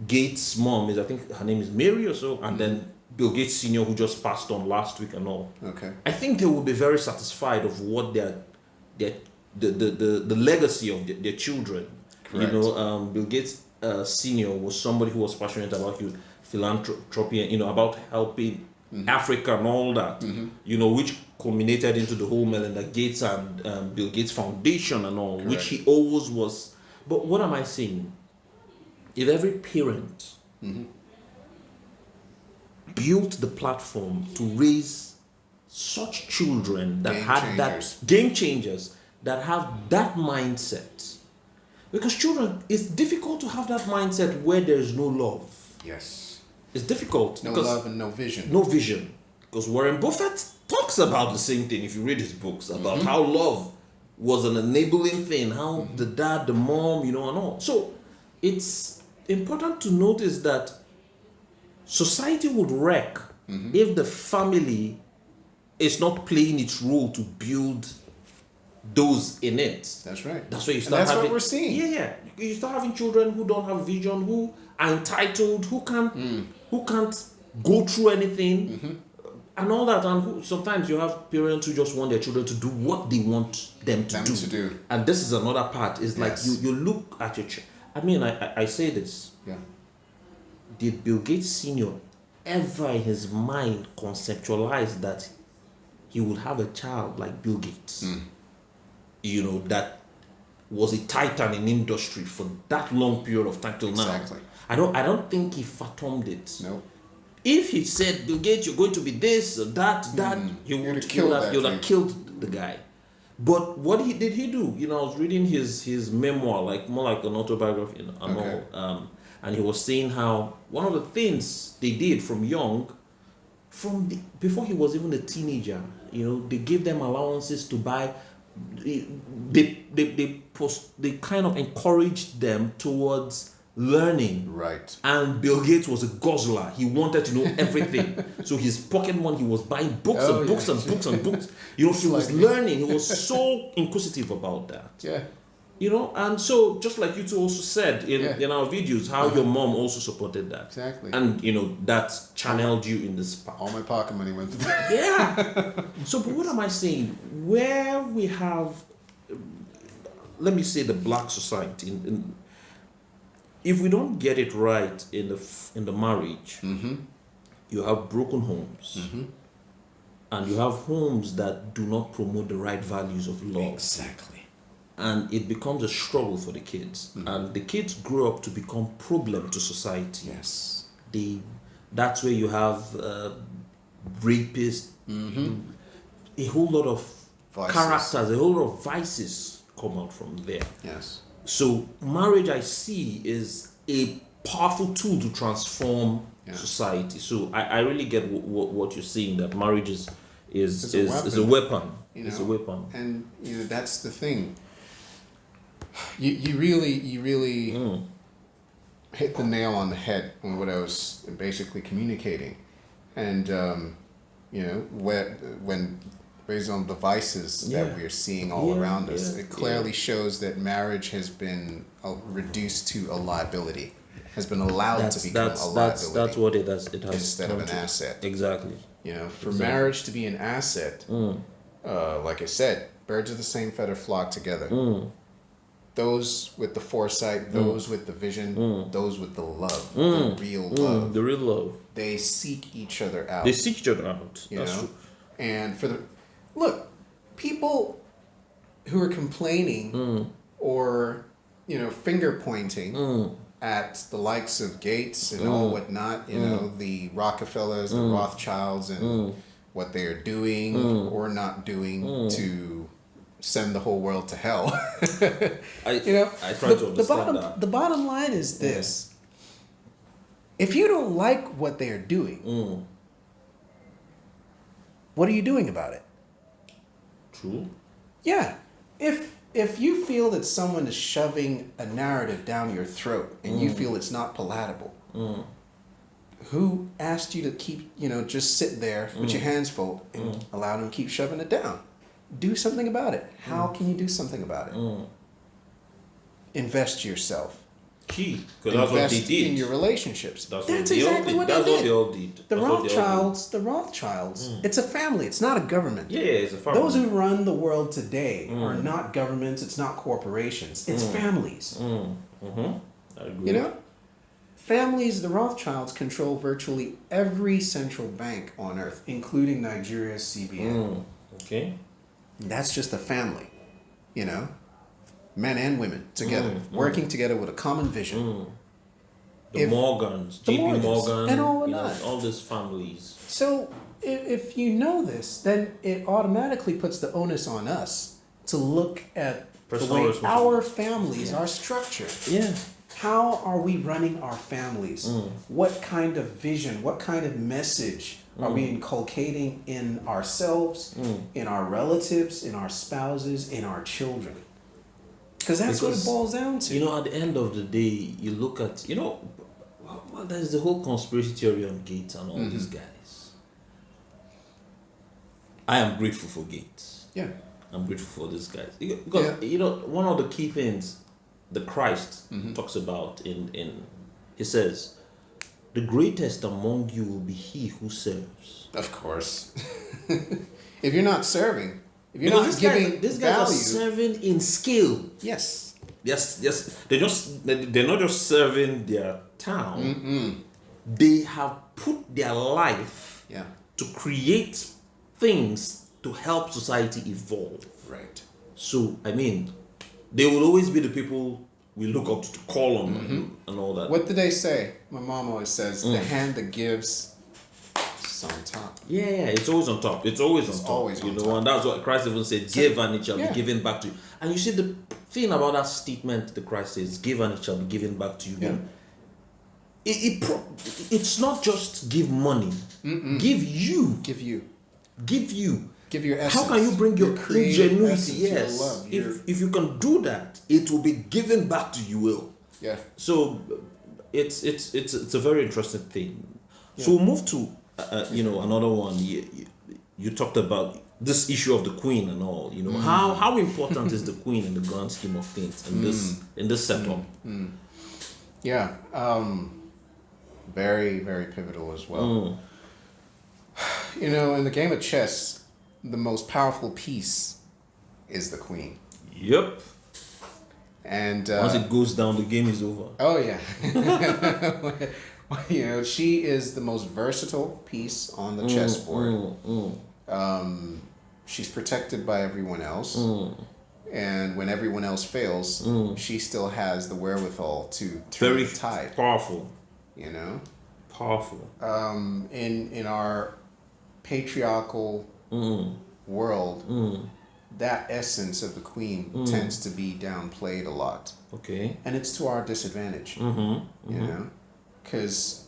Gates' mom is, I think her name is Mary or so, and then Bill Gates Sr., who just passed on last week and all. Okay. I think they will be very satisfied of what their the legacy of their children. Correct. Bill Gates Senior was somebody who was passionate about philanthropy and about helping Africa and all that. Which culminated into the whole Melinda Gates and Bill Gates Foundation and all, which he always was. But what am I saying? If every parent built the platform to raise such children that game changers that have that mindset, because children, it's difficult to have that mindset where there is no love. Yes. It's difficult. No love and no vision. No vision. Because Warren Buffett talks about the same thing if you read his books, about how love was an enabling thing, how the dad, the mom, and all. So it's important to notice that society would wreck if the family is not playing its role to build those in it. That's right. That's why you start having. What we're seeing. Yeah. You start having children who don't have vision, who are entitled, who can't go through anything, and all that. And sometimes you have parents who just want their children to do what they want them to do. And this is another part. It's like you look at your child. I mean, I say this. Yeah. Did Bill Gates Senior ever in his mind conceptualize that he would have a child like Bill Gates? That was a titan in industry for that long period of time till now. I don't think he fathomed it. No. If he said, Bill Gates, you're going to be this or that, he would have killed the guy. But what did he do? I was reading his memoir, more like an autobiography, all. And he was saying how one of the things they did from young, before he was even a teenager, they gave them allowances to buy. They kind of encouraged them towards learning. Right. And Bill Gates was a guzzler. He wanted to know everything. So his pocket money, he was buying books and books and books and books. He was learning. He was so inquisitive about that. Yeah. And so just like you two also said in our videos, how your mom also supported that. Exactly. And that channeled you in this path. All my pocket money went to that. Yeah. So, but what am I saying? Where we have, let me say, the black society, if we don't get it right in the marriage, you have broken homes, and you have homes that do not promote the right values of love. Exactly. And it becomes a struggle for the kids, and the kids grow up to become problem to society. Yes. That's where you have rapists, a whole lot of characters, a whole lot of vices come out from there. Yes. So marriage, I see, is a powerful tool to transform society. So I really get what you're saying, that marriage is a weapon. It's a weapon. And that's the thing. You really hit the nail on the head on what I was basically communicating. And when based on the vices that we're seeing all around us, it clearly shows that marriage has been reduced to a liability, has been allowed to become a liability. That's what it has instead of an asset. Exactly. For marriage to be an asset, like I said, birds of the same feather flock together. Those with the foresight, those with the vision, those with the love, the real love. The real love. They seek each other out. That's true. And look, people who are complaining or finger pointing at the likes of Gates and all whatnot, the Rockefellers, the Rothschilds, and what they are doing or not doing to send the whole world to hell. I try to understand that. The bottom line is this: if you don't like what they are doing, what are you doing about it? True. Yeah. If you feel that someone is shoving a narrative down your throat and you feel it's not palatable, who asked you to keep, just sit there with your hands folded and allow them to keep shoving it down? Do something about it. How can you do something about it? Invest yourself. Key, because that's what they Invest did. in your relationships. That's That's what they all exactly did. what That's they what did. they all did. The That's what they all did. Rothschilds, it's a family. It's not a government. Yeah, it's a family. Those who run the world today are not governments. It's not corporations. It's families. I agree. You know? Families, the Rothschilds control virtually every central bank on earth, including Nigeria's CBN. Okay. That's just a family, you know? Men and women together, working together with a common vision. The Morgans, the JP Morgans, Morgan, and all of you know, that. all these families. So if you know this, then it automatically puts the onus on us to look at Personal the way responsibility. our families are structured. Yeah. How are we running our families? What kind of vision, what kind of message are we inculcating in ourselves, in our relatives, in our spouses, in our children? Because that's what it boils down to. You know, at the end of the day, you look at, you know, well, there's the whole conspiracy theory on Gates and all these guys. I am grateful for Gates. Yeah. I'm grateful for these guys. Because, you know, one of the key things the Christ talks about he says, the greatest among you will be he who serves. Of course. If you're not serving, if you're Because not giving these guys are value, serving in skill. yes. Yes, they're not just serving their town. They have put their life to create things to help society evolve. Right. So, I mean, they will always be the people we look up to call on and all that. What did they say? My mom always says, the hand that gives is on top. Yeah, it's always on top. It's always on top. always you on know, top. and that's what Christ even said, give and it shall be Yeah. given back to you. And you see the thing about that statement the Christ says, give and it shall be given back to you. Yeah. It's not just give money. Give you. Give you. Give you. Give your essence. How can you bring your creative ingenuity? essence, your Yes. love, your- If you can do that, it will be given back to you. Will. Yeah. So it's a very interesting thing. So we'll move to you know, another one. You talked about this issue of the queen and all. You know, how important is the queen in the grand scheme of things in this setup? Yeah. Very, very pivotal as well. You know, in the game of chess, the most powerful piece is the queen. Yep. And Once it goes down, the game is over. oh yeah. You know, she is the most versatile piece on the chessboard. She's protected by everyone else. And when everyone else fails, she still has the wherewithal to turn Very the tide. powerful. You know? Powerful. In our patriarchal world, that essence of the queen tends to be downplayed a lot. Okay. And it's to our disadvantage, you know? Because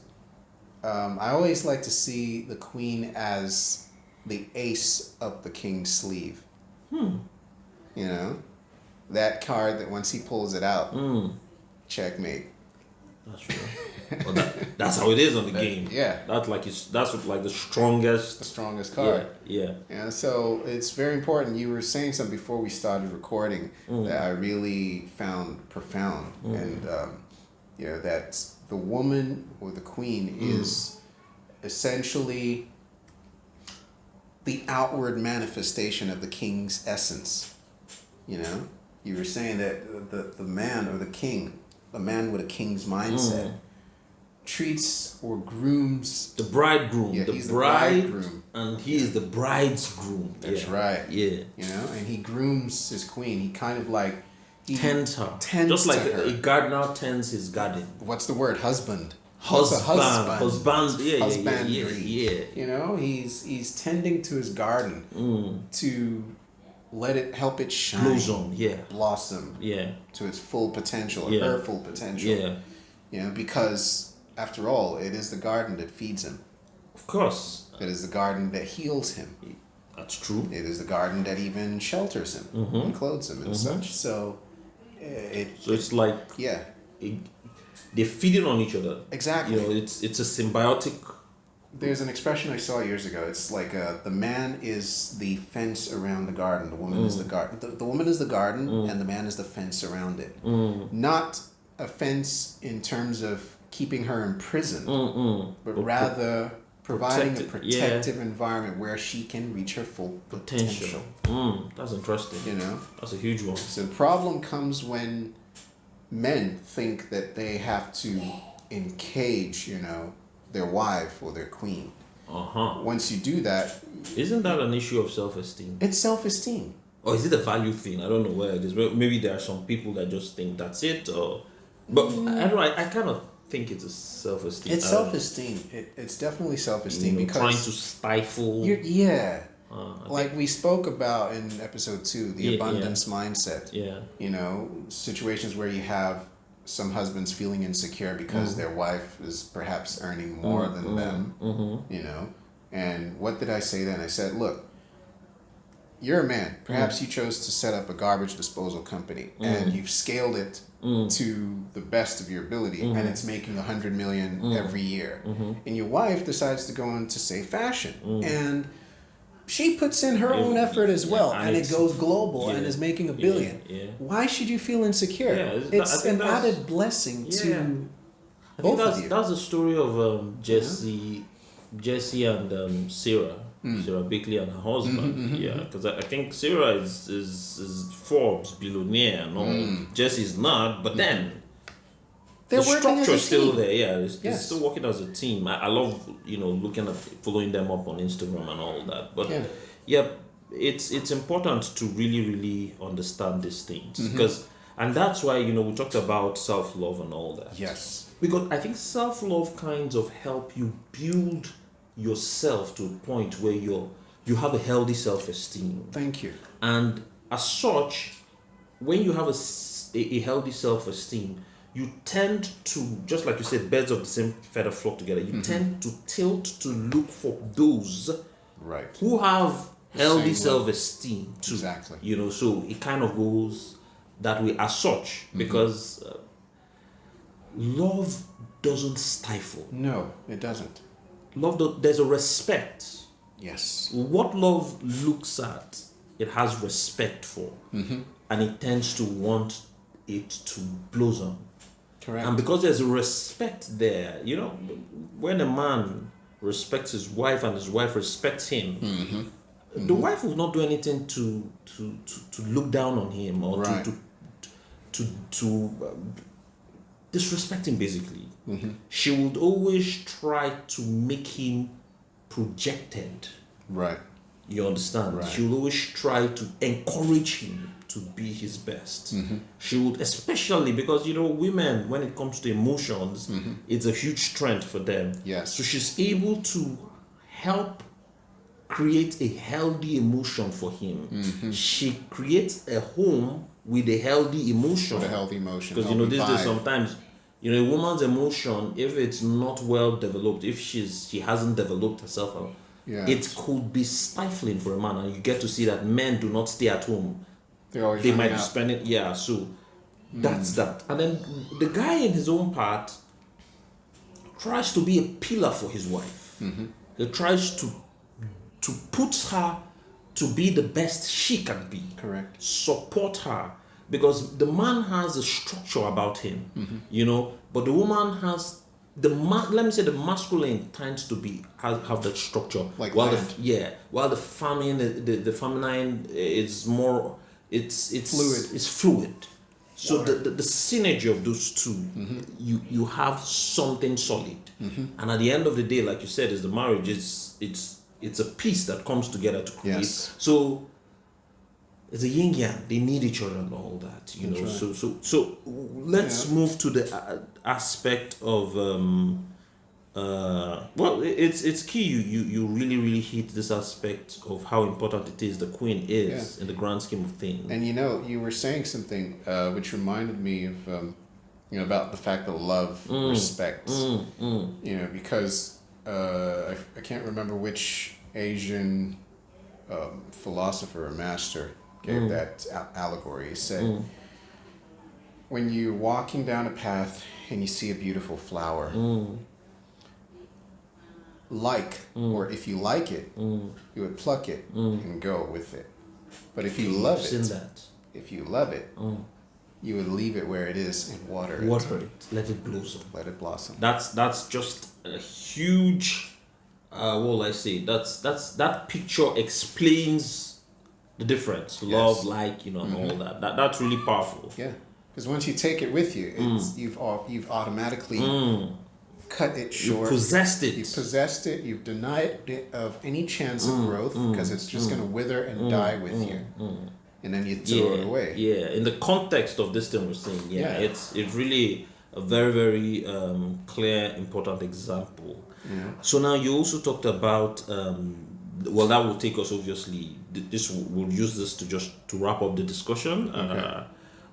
I always like to see the queen as the ace up the king's sleeve. You know? That card that once he pulls it out, checkmate. That's true. Well, that's how it is on the game. Yeah. That's like the strongest. The strongest card. Yeah. And so it's very important. You were saying something before we started recording that I really found profound. And, you know, that the woman or the queen is essentially the outward manifestation of the king's essence. You know? You were saying that the man or the king, a man with a king's mindset, treats or grooms The bridegroom. Yeah, the he's the bride, bridegroom. and he is the bride's groom. That's right. Yeah. You know, and he grooms his queen. He kind of like he Tends her. Tends Just like to her. a gardener tends his garden. What's the word? Husband. What's a Husband. Yeah. Husbandry. Yeah. You know, he's tending to his garden to let it help it shine, Blossom. Yeah. blossom Yeah. to its full potential, Yeah. her full potential. Yeah. You know, because after all, it is the garden that feeds him. Of course. It is the garden that heals him. That's true. It is the garden that even shelters him and clothes him and such. So So it's like they're feeding on each other. Exactly. You know, it's a symbiotic. There's an expression I saw years ago. It's like the man is the fence around the garden. The woman is the garden. The woman is the garden, and the man is the fence around it. Not offense in terms of keeping her imprisoned, but But rather providing a protect it, yeah. protective environment where she can reach her full potential. That's interesting. You know, That's a huge one. so the problem comes when men think that they have to encage, their wife or their queen. Once you do that, Isn't that an issue of self-esteem? it's self-esteem. Or is it a value thing? I don't know where it is. Maybe there are some people that just think that's it. But I don't know. I kind of think it's a self-esteem. It's self-esteem. It's definitely self-esteem because trying to stifle. Like we spoke about in episode 2, the abundance mindset. Yeah. Situations where you have some husbands feeling insecure because their wife is perhaps earning more than them. And what did I say then? I said, look, you're a man. Perhaps you chose to set up a garbage disposal company and you've scaled it to the best of your ability and it's making 100 million every year. And your wife decides to go into, say, fashion. And she puts in her own effort as well, and it goes global and is making $1 billion. Why should you feel insecure? It's an added blessing to both of you. That's the story of Jesse and Sarah. Sarah Bickley and her husband. Because I think Sarah is Forbes billionaire and all. Jesse's not, but then They're the working as structure a is still team. there. They're still working as a team. I love looking at following them up on Instagram and all that. But it's important to really understand these things and that's why we talked about self-love and all that. Yes. Because I think self-love kinds of help you build yourself to a point where you have a healthy self-esteem. Thank you. And as such, when you have a healthy self-esteem, you tend to, just like you said, birds of the same feather flock together. You tend to tilt to look for those who have healthy self-esteem too. Exactly. So it kind of goes that way as such because love doesn't stifle. No, it doesn't. There's a respect. Yes. What love looks at, it has respect for, and it tends to want it to blossom. Correct. And because there's a respect there, when a man respects his wife and his wife respects him, the wife will not do anything to look down on him or to disrespect him, basically. She would always try to make him projected. Right. You understand? Right. She will always try to encourage him to be his best. She would, especially because women, when it comes to emotions, it's a huge strength for them. Yes. So she's able to help create a healthy emotion for him. She creates a home with a healthy emotion. With a healthy emotion. Because these days sometimes a woman's emotion, if it's not well developed, if she hasn't developed herself, it could be stifling for a man. And you get to see that men do not stay at home. They might be spending so that's that. And then the guy in his own part tries to be a pillar for his wife. He tries to put her to be the best she can be. Correct. Support her. Because the man has a structure about him, but the woman has let me say the masculine tends to have that structure, while the feminine is more it's fluid. It's fluid. So the synergy of those two, you have something solid, and at the end of the day, like you said, is the marriage. It's a piece that comes together to create. Yes. So it's a yin yang. They need each other and all that, Right. So let's move to the aspect of it's key. You really hit this aspect of how important it is. The queen is in the grand scheme of things. And you were saying something which reminded me of about the fact that love, respect. Because I can't remember which Asian philosopher or master gave that allegory. He said, when you're walking down a path and you see a beautiful flower, or if you like it, you would pluck it and go with it. But if you love it, you would leave it where it is and water it, let it blossom. Let it blossom. That's just a huge. What will I say? That picture explains the difference. Love, like, and all that. That's really powerful. Yeah, because once you take it with you, it's you've automatically cut it short. You possessed it. You possessed it. You've denied it of any chance of growth because it's just going to wither and die with you. And then you throw it away. Yeah, in the context of this thing we're saying, it's really a very, very clear, important example. Yeah. So now you also talked about, well, that will take us, obviously, we'll use this to wrap up the discussion. Okay.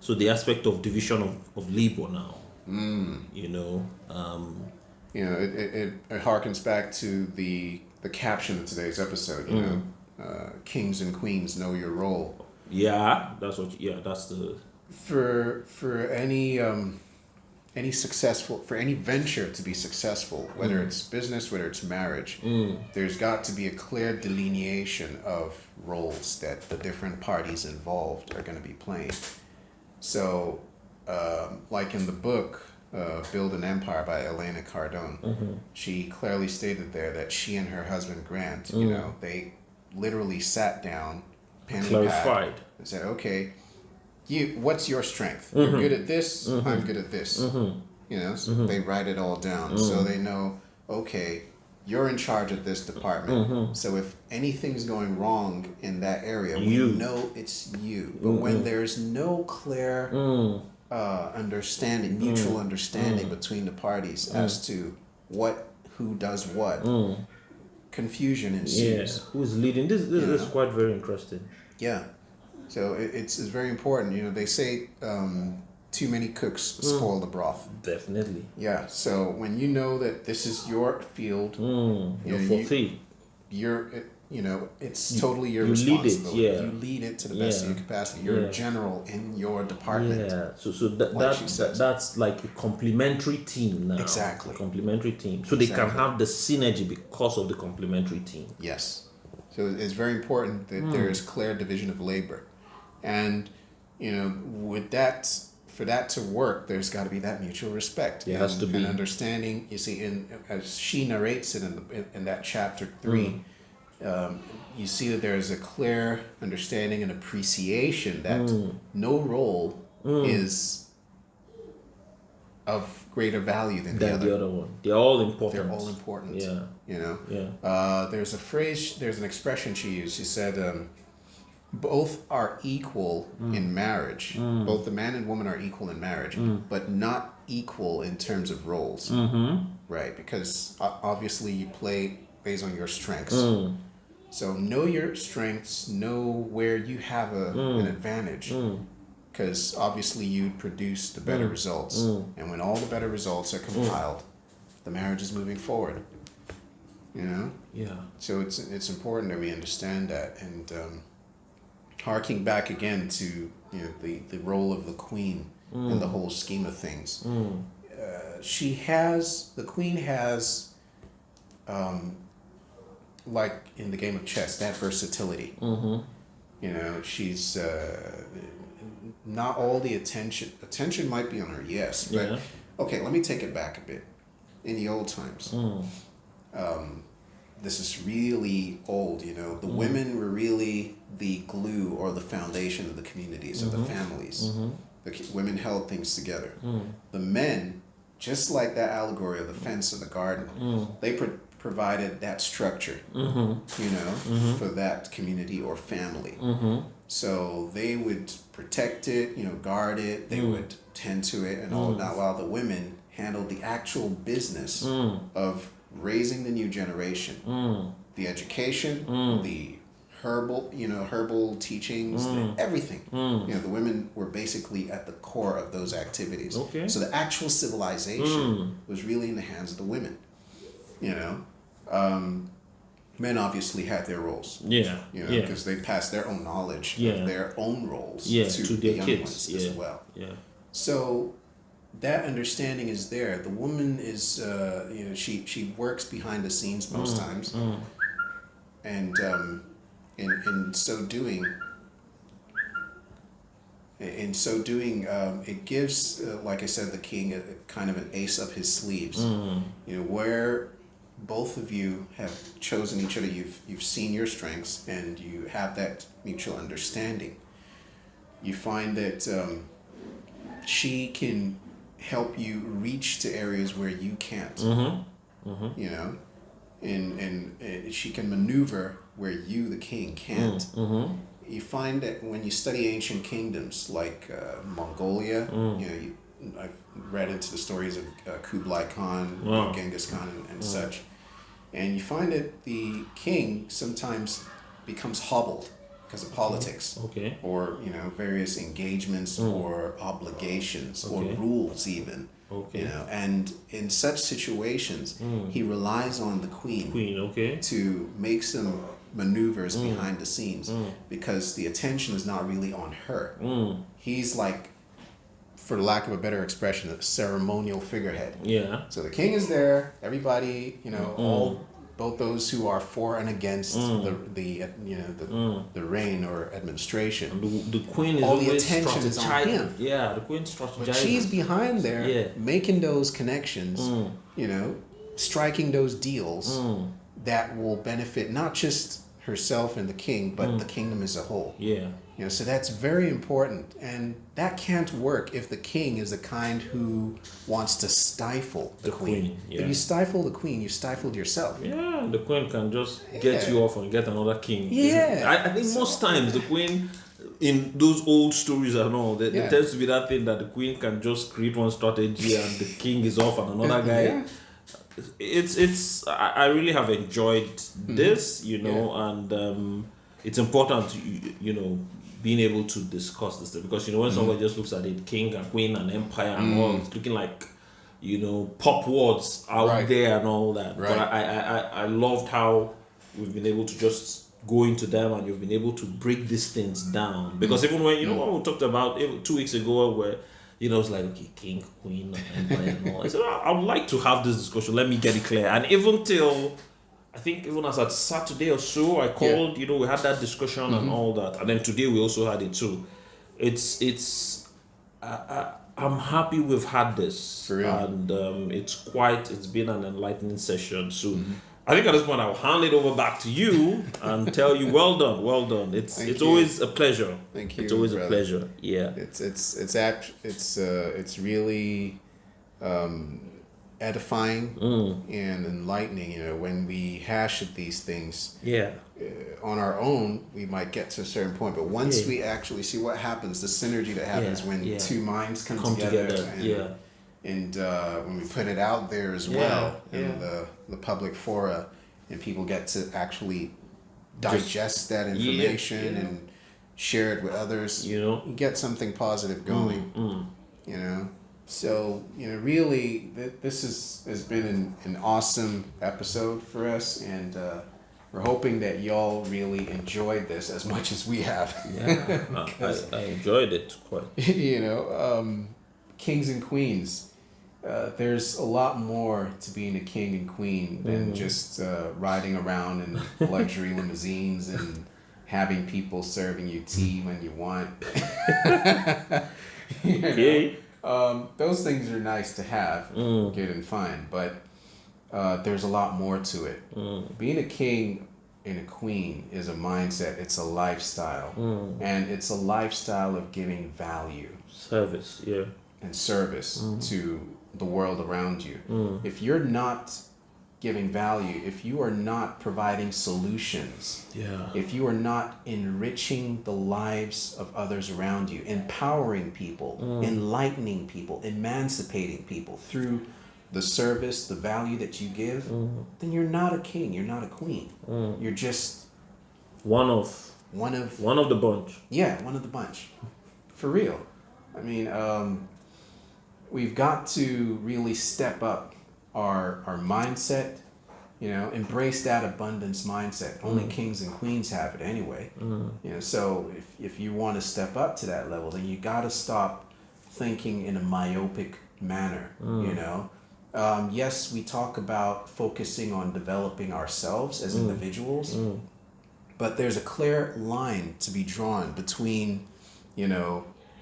So the aspect of division of labor now, it harkens back to the caption of today's episode, kings and queens, know your role. Yeah, that's the for any successful, for any venture to be successful, whether it's business, whether it's marriage, there's got to be a clear delineation of roles that the different parties involved are going to be playing. So, like in the book Build an Empire by Elena Cardone, she clearly stated there that she and her husband Grant, they literally sat down, pen and pad, and said, okay, what's your strength? You're good at this, I'm good at this. So they write it all down. So they know, okay, you're in charge of this department. So if anything's going wrong in that area, we know it's you. But when there's no clear understanding, mutual understanding between the parties as to who does what, confusion ensues. Yeah. Who's leading? This is quite very interesting. Yeah. So it's very important. They say too many cooks spoil the broth. Definitely. Yeah. So when you know that this is your field, it's totally your responsibility. Lead it, You lead it to the best of your capacity. You're a general in your department. Yeah. So that's like a complementary team now. Exactly. A complementary team. So they can have the synergy because of the complementary team. Yes. So it's very important that there is clear division of labor. And, with that, for that to work, there's got to be that mutual respect. It has to be. And understanding. You see, as she narrates it in that chapter 3, you see that there is a clear understanding and appreciation that no role is of greater value than the other one. They're all important. They're all important. Yeah. There's an expression she used. She said, both are equal in marriage. Both the man and woman are equal in marriage, but not equal in terms of roles. Right? Because obviously you play based on your strengths. So know your strengths, know where you have an advantage. Because obviously you produce the better results. And when all the better results are compiled, the marriage is moving forward. Yeah. So it's important that we understand that. And harking back again to the role of the queen in the whole scheme of things. The queen has like in the game of chess, that versatility. She's not all the attention might be on her, yes, but okay, let me take it back a bit. In the old times, this is really old, the women were really the glue or the foundation of the communities, of the families. The women held things together. The men, just like that allegory of the fence of the garden, they provided that structure, for that community or family. So they would protect it, guard it, they would tend to it and all that, while the women handled the actual business of raising the new generation, the education, the herbal teachings, everything. The women were basically at the core of those activities. Okay. So the actual civilization was really in the hands of the women. Men obviously had their roles. Because they passed their own knowledge of their own roles to the young kids ones as well. So that understanding is there. The woman is, she works behind the scenes most times, and in so doing, In so doing, it gives, like I said, the king a kind of an ace up his sleeves. Where both of you have chosen each other, you've seen your strengths, and you have that mutual understanding. You find that she can help you reach to areas where you can't. And she can maneuver where you, the king, can't. You find that when you study ancient kingdoms like Mongolia, I've read into the stories of Kublai Khan, Genghis Khan, and such, and you find that the king sometimes becomes hobbled because of politics, or various engagements or obligations or rules even. And in such situations, he relies on the queen to make some maneuvers behind the scenes, because the attention is not really on her. He's like, for lack of a better expression, a ceremonial figurehead. So the king is there, everybody, both those who are for and against the reign or administration. The queen is all the always attention is on him. Yeah, the queen strategizes. But she's behind there, making those connections, striking those deals that will benefit not just herself and the king, but the kingdom as a whole. So that's very important, and that can't work if the king is the kind who wants to stifle the queen. If you stifle the queen, you stifled yourself. The queen can just get you off and get another king. I think most times the queen, in those old stories and all, there tends to be that thing that the queen can just create one strategy and the king is off and another guy. I really have enjoyed this, and it's important, being able to discuss this thing, because when somebody just looks at it, king and queen and empire and all, it's looking like pop words out there and all that. But I loved how we've been able to just go into them, and you've been able to break these things down, because even when when we talked about 2 weeks ago, where it's like, okay, king, queen, empire and all, I said, I would like to have this discussion, let me get it clear. And even till I think even as at Saturday or so, I called, we had that discussion and all that. And then today we also had it too. I'm happy we've had this. For real. And it's been an enlightening session. So I think at this point I'll hand it over back to you and tell you, well done. It's always a pleasure. Thank you. It's always brother. a pleasure. Yeah. It's really edifying and enlightening. When we hash at these things on our own, we might get to a certain point, but once we actually see what happens, the synergy that happens when two minds come together. And when we put it out there as well in the public fora, and people get to actually digest that information and share it with others, you get something positive going. So, really, this has been an awesome episode for us, and we're hoping that y'all really enjoyed this as much as we have. I enjoyed it quite. Kings and queens, there's a lot more to being a king and queen than just riding around in luxury limousines and having people serving you tea when you want. Those things are nice to have, good and fine, but there's a lot more to it. Being a king and a queen is a mindset, it's a lifestyle, and it's a lifestyle of giving value. Service, and service to the world around you. If you're not giving value, if you are not providing solutions, if you are not enriching the lives of others around you, empowering people, enlightening people, emancipating people through the service, the value that you give, then you're not a king, you're not a queen. You're just one of the bunch. Yeah, one of the bunch. For real. I mean, we've got to really step up our mindset, embrace that abundance mindset. Only kings and queens have it anyway. So if you want to step up to that level, then you got to stop thinking in a myopic manner. Yes, we talk about focusing on developing ourselves as individuals, but there's a clear line to be drawn between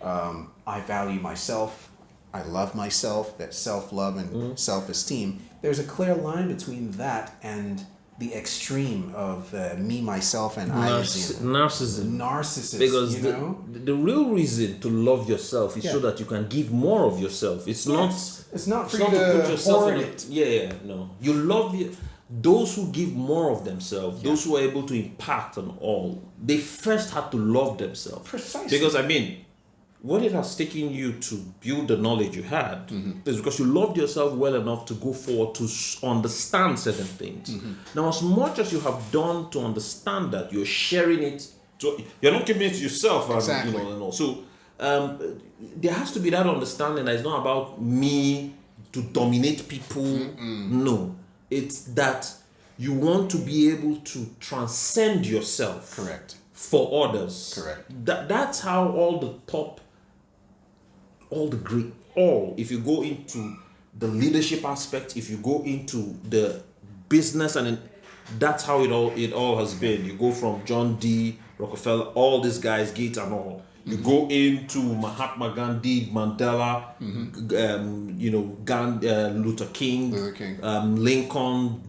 I value myself, I love myself, that self-love and self-esteem. There's a clear line between that and the extreme of me, myself, and narcissism. Narcissism. Because you know? the real reason to love yourself is so that you can give more of yourself. It's not for you to put yourself hoard in it. no. You love those who give more of themselves, those who are able to impact on all. They first have to love themselves. Precisely. Because what it has taken you to build the knowledge you had is because you loved yourself well enough to go forward to understand certain things. Now, as much as you have done to understand that, you're sharing it. You're not keeping it to yourself. Exactly. And all. So there has to be that understanding that it's not about me to dominate people. No, it's that you want to be able to transcend yourself. Correct. For others. Correct. That's how if you go into the leadership aspect, if you go into the business, and that's how it all has been. You go from John D. Rockefeller, all these guys, Gates and all. You go into Mahatma Gandhi, Mandela, Luther King, Lincoln,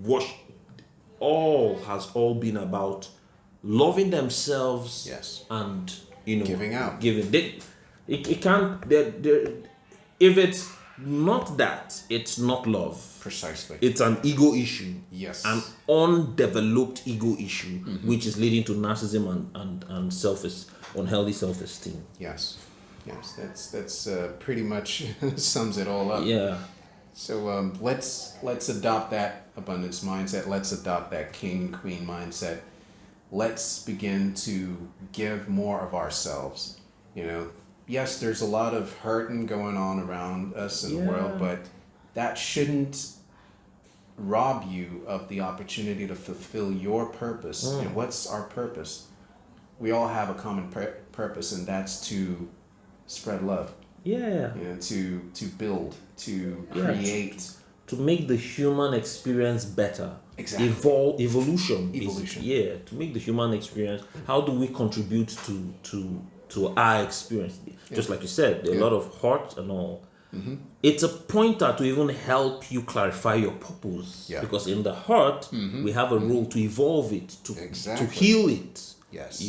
all has been about loving themselves. Yes. And giving out. It can't. If it's not that, it's not love. Precisely. It's an ego issue. Yes. An undeveloped ego issue, which is leading to narcissism and unhealthy self-esteem. Yes. Yes. That's pretty much sums it all up. Yeah. So let's adopt that abundance mindset. Let's adopt that king queen mindset. Let's begin to give more of ourselves. Yes, there's a lot of hurting going on around us in the world, but that shouldn't rob you of the opportunity to fulfill your purpose. And what's our purpose? We all have a common purpose, and that's to spread love. Yeah. To build, to create. To make the human experience better. Exactly. Evolution. To make the human experience. How do we contribute to our experience? Just like you said, there are a lot of heart and all. It's a pointer to even help you clarify your purpose. Yeah. Because in the heart, we have a role to evolve it, to heal it. Yes.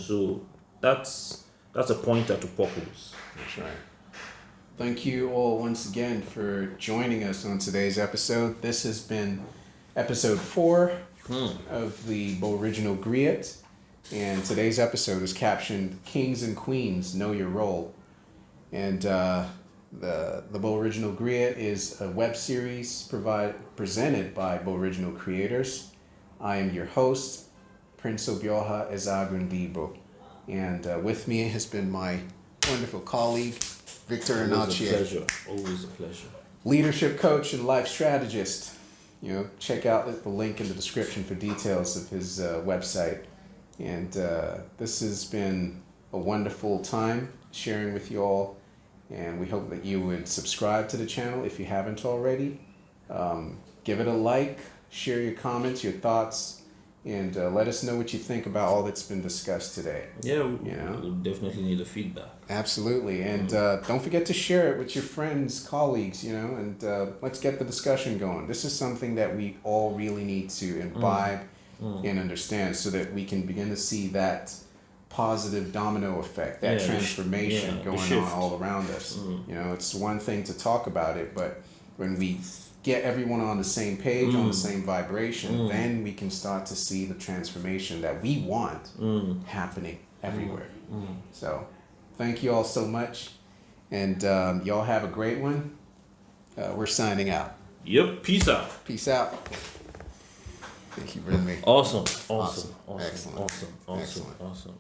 So that's a pointer to purpose. That's right. Thank you all once again for joining us on today's episode. This has been episode 4 of the GBOriginal Griot. And today's episode is captioned Kings and Queens, Know Your Role. And the GBOriginal Griot is a web series presented by GBOriginal creators. I am your host, Prince Obioha Ezagun Ndi-GBO. And with me has been my wonderful colleague, Victor Anachier. Always a pleasure. Leadership coach and life strategist. Check out the link in the description for details of his website. And this has been a wonderful time sharing with you all. And we hope that you would subscribe to the channel if you haven't already. Give it a like, share your comments, your thoughts, and let us know what you think about all that's been discussed today. Yeah, we'll definitely need the feedback. Absolutely. And don't forget to share it with your friends, colleagues, and let's get the discussion going. This is something that we all really need to imbibe and understand so that we can begin to see that positive domino effect, that transformation going on all around us. It's one thing to talk about it, but when we get everyone on the same page, on the same vibration, then we can start to see the transformation that we want happening everywhere. So thank you all so much, and y'all have a great one. We're signing out. Yep. Peace out. Peace out. Thank you, Brinley. Awesome. Excellent. Awesome.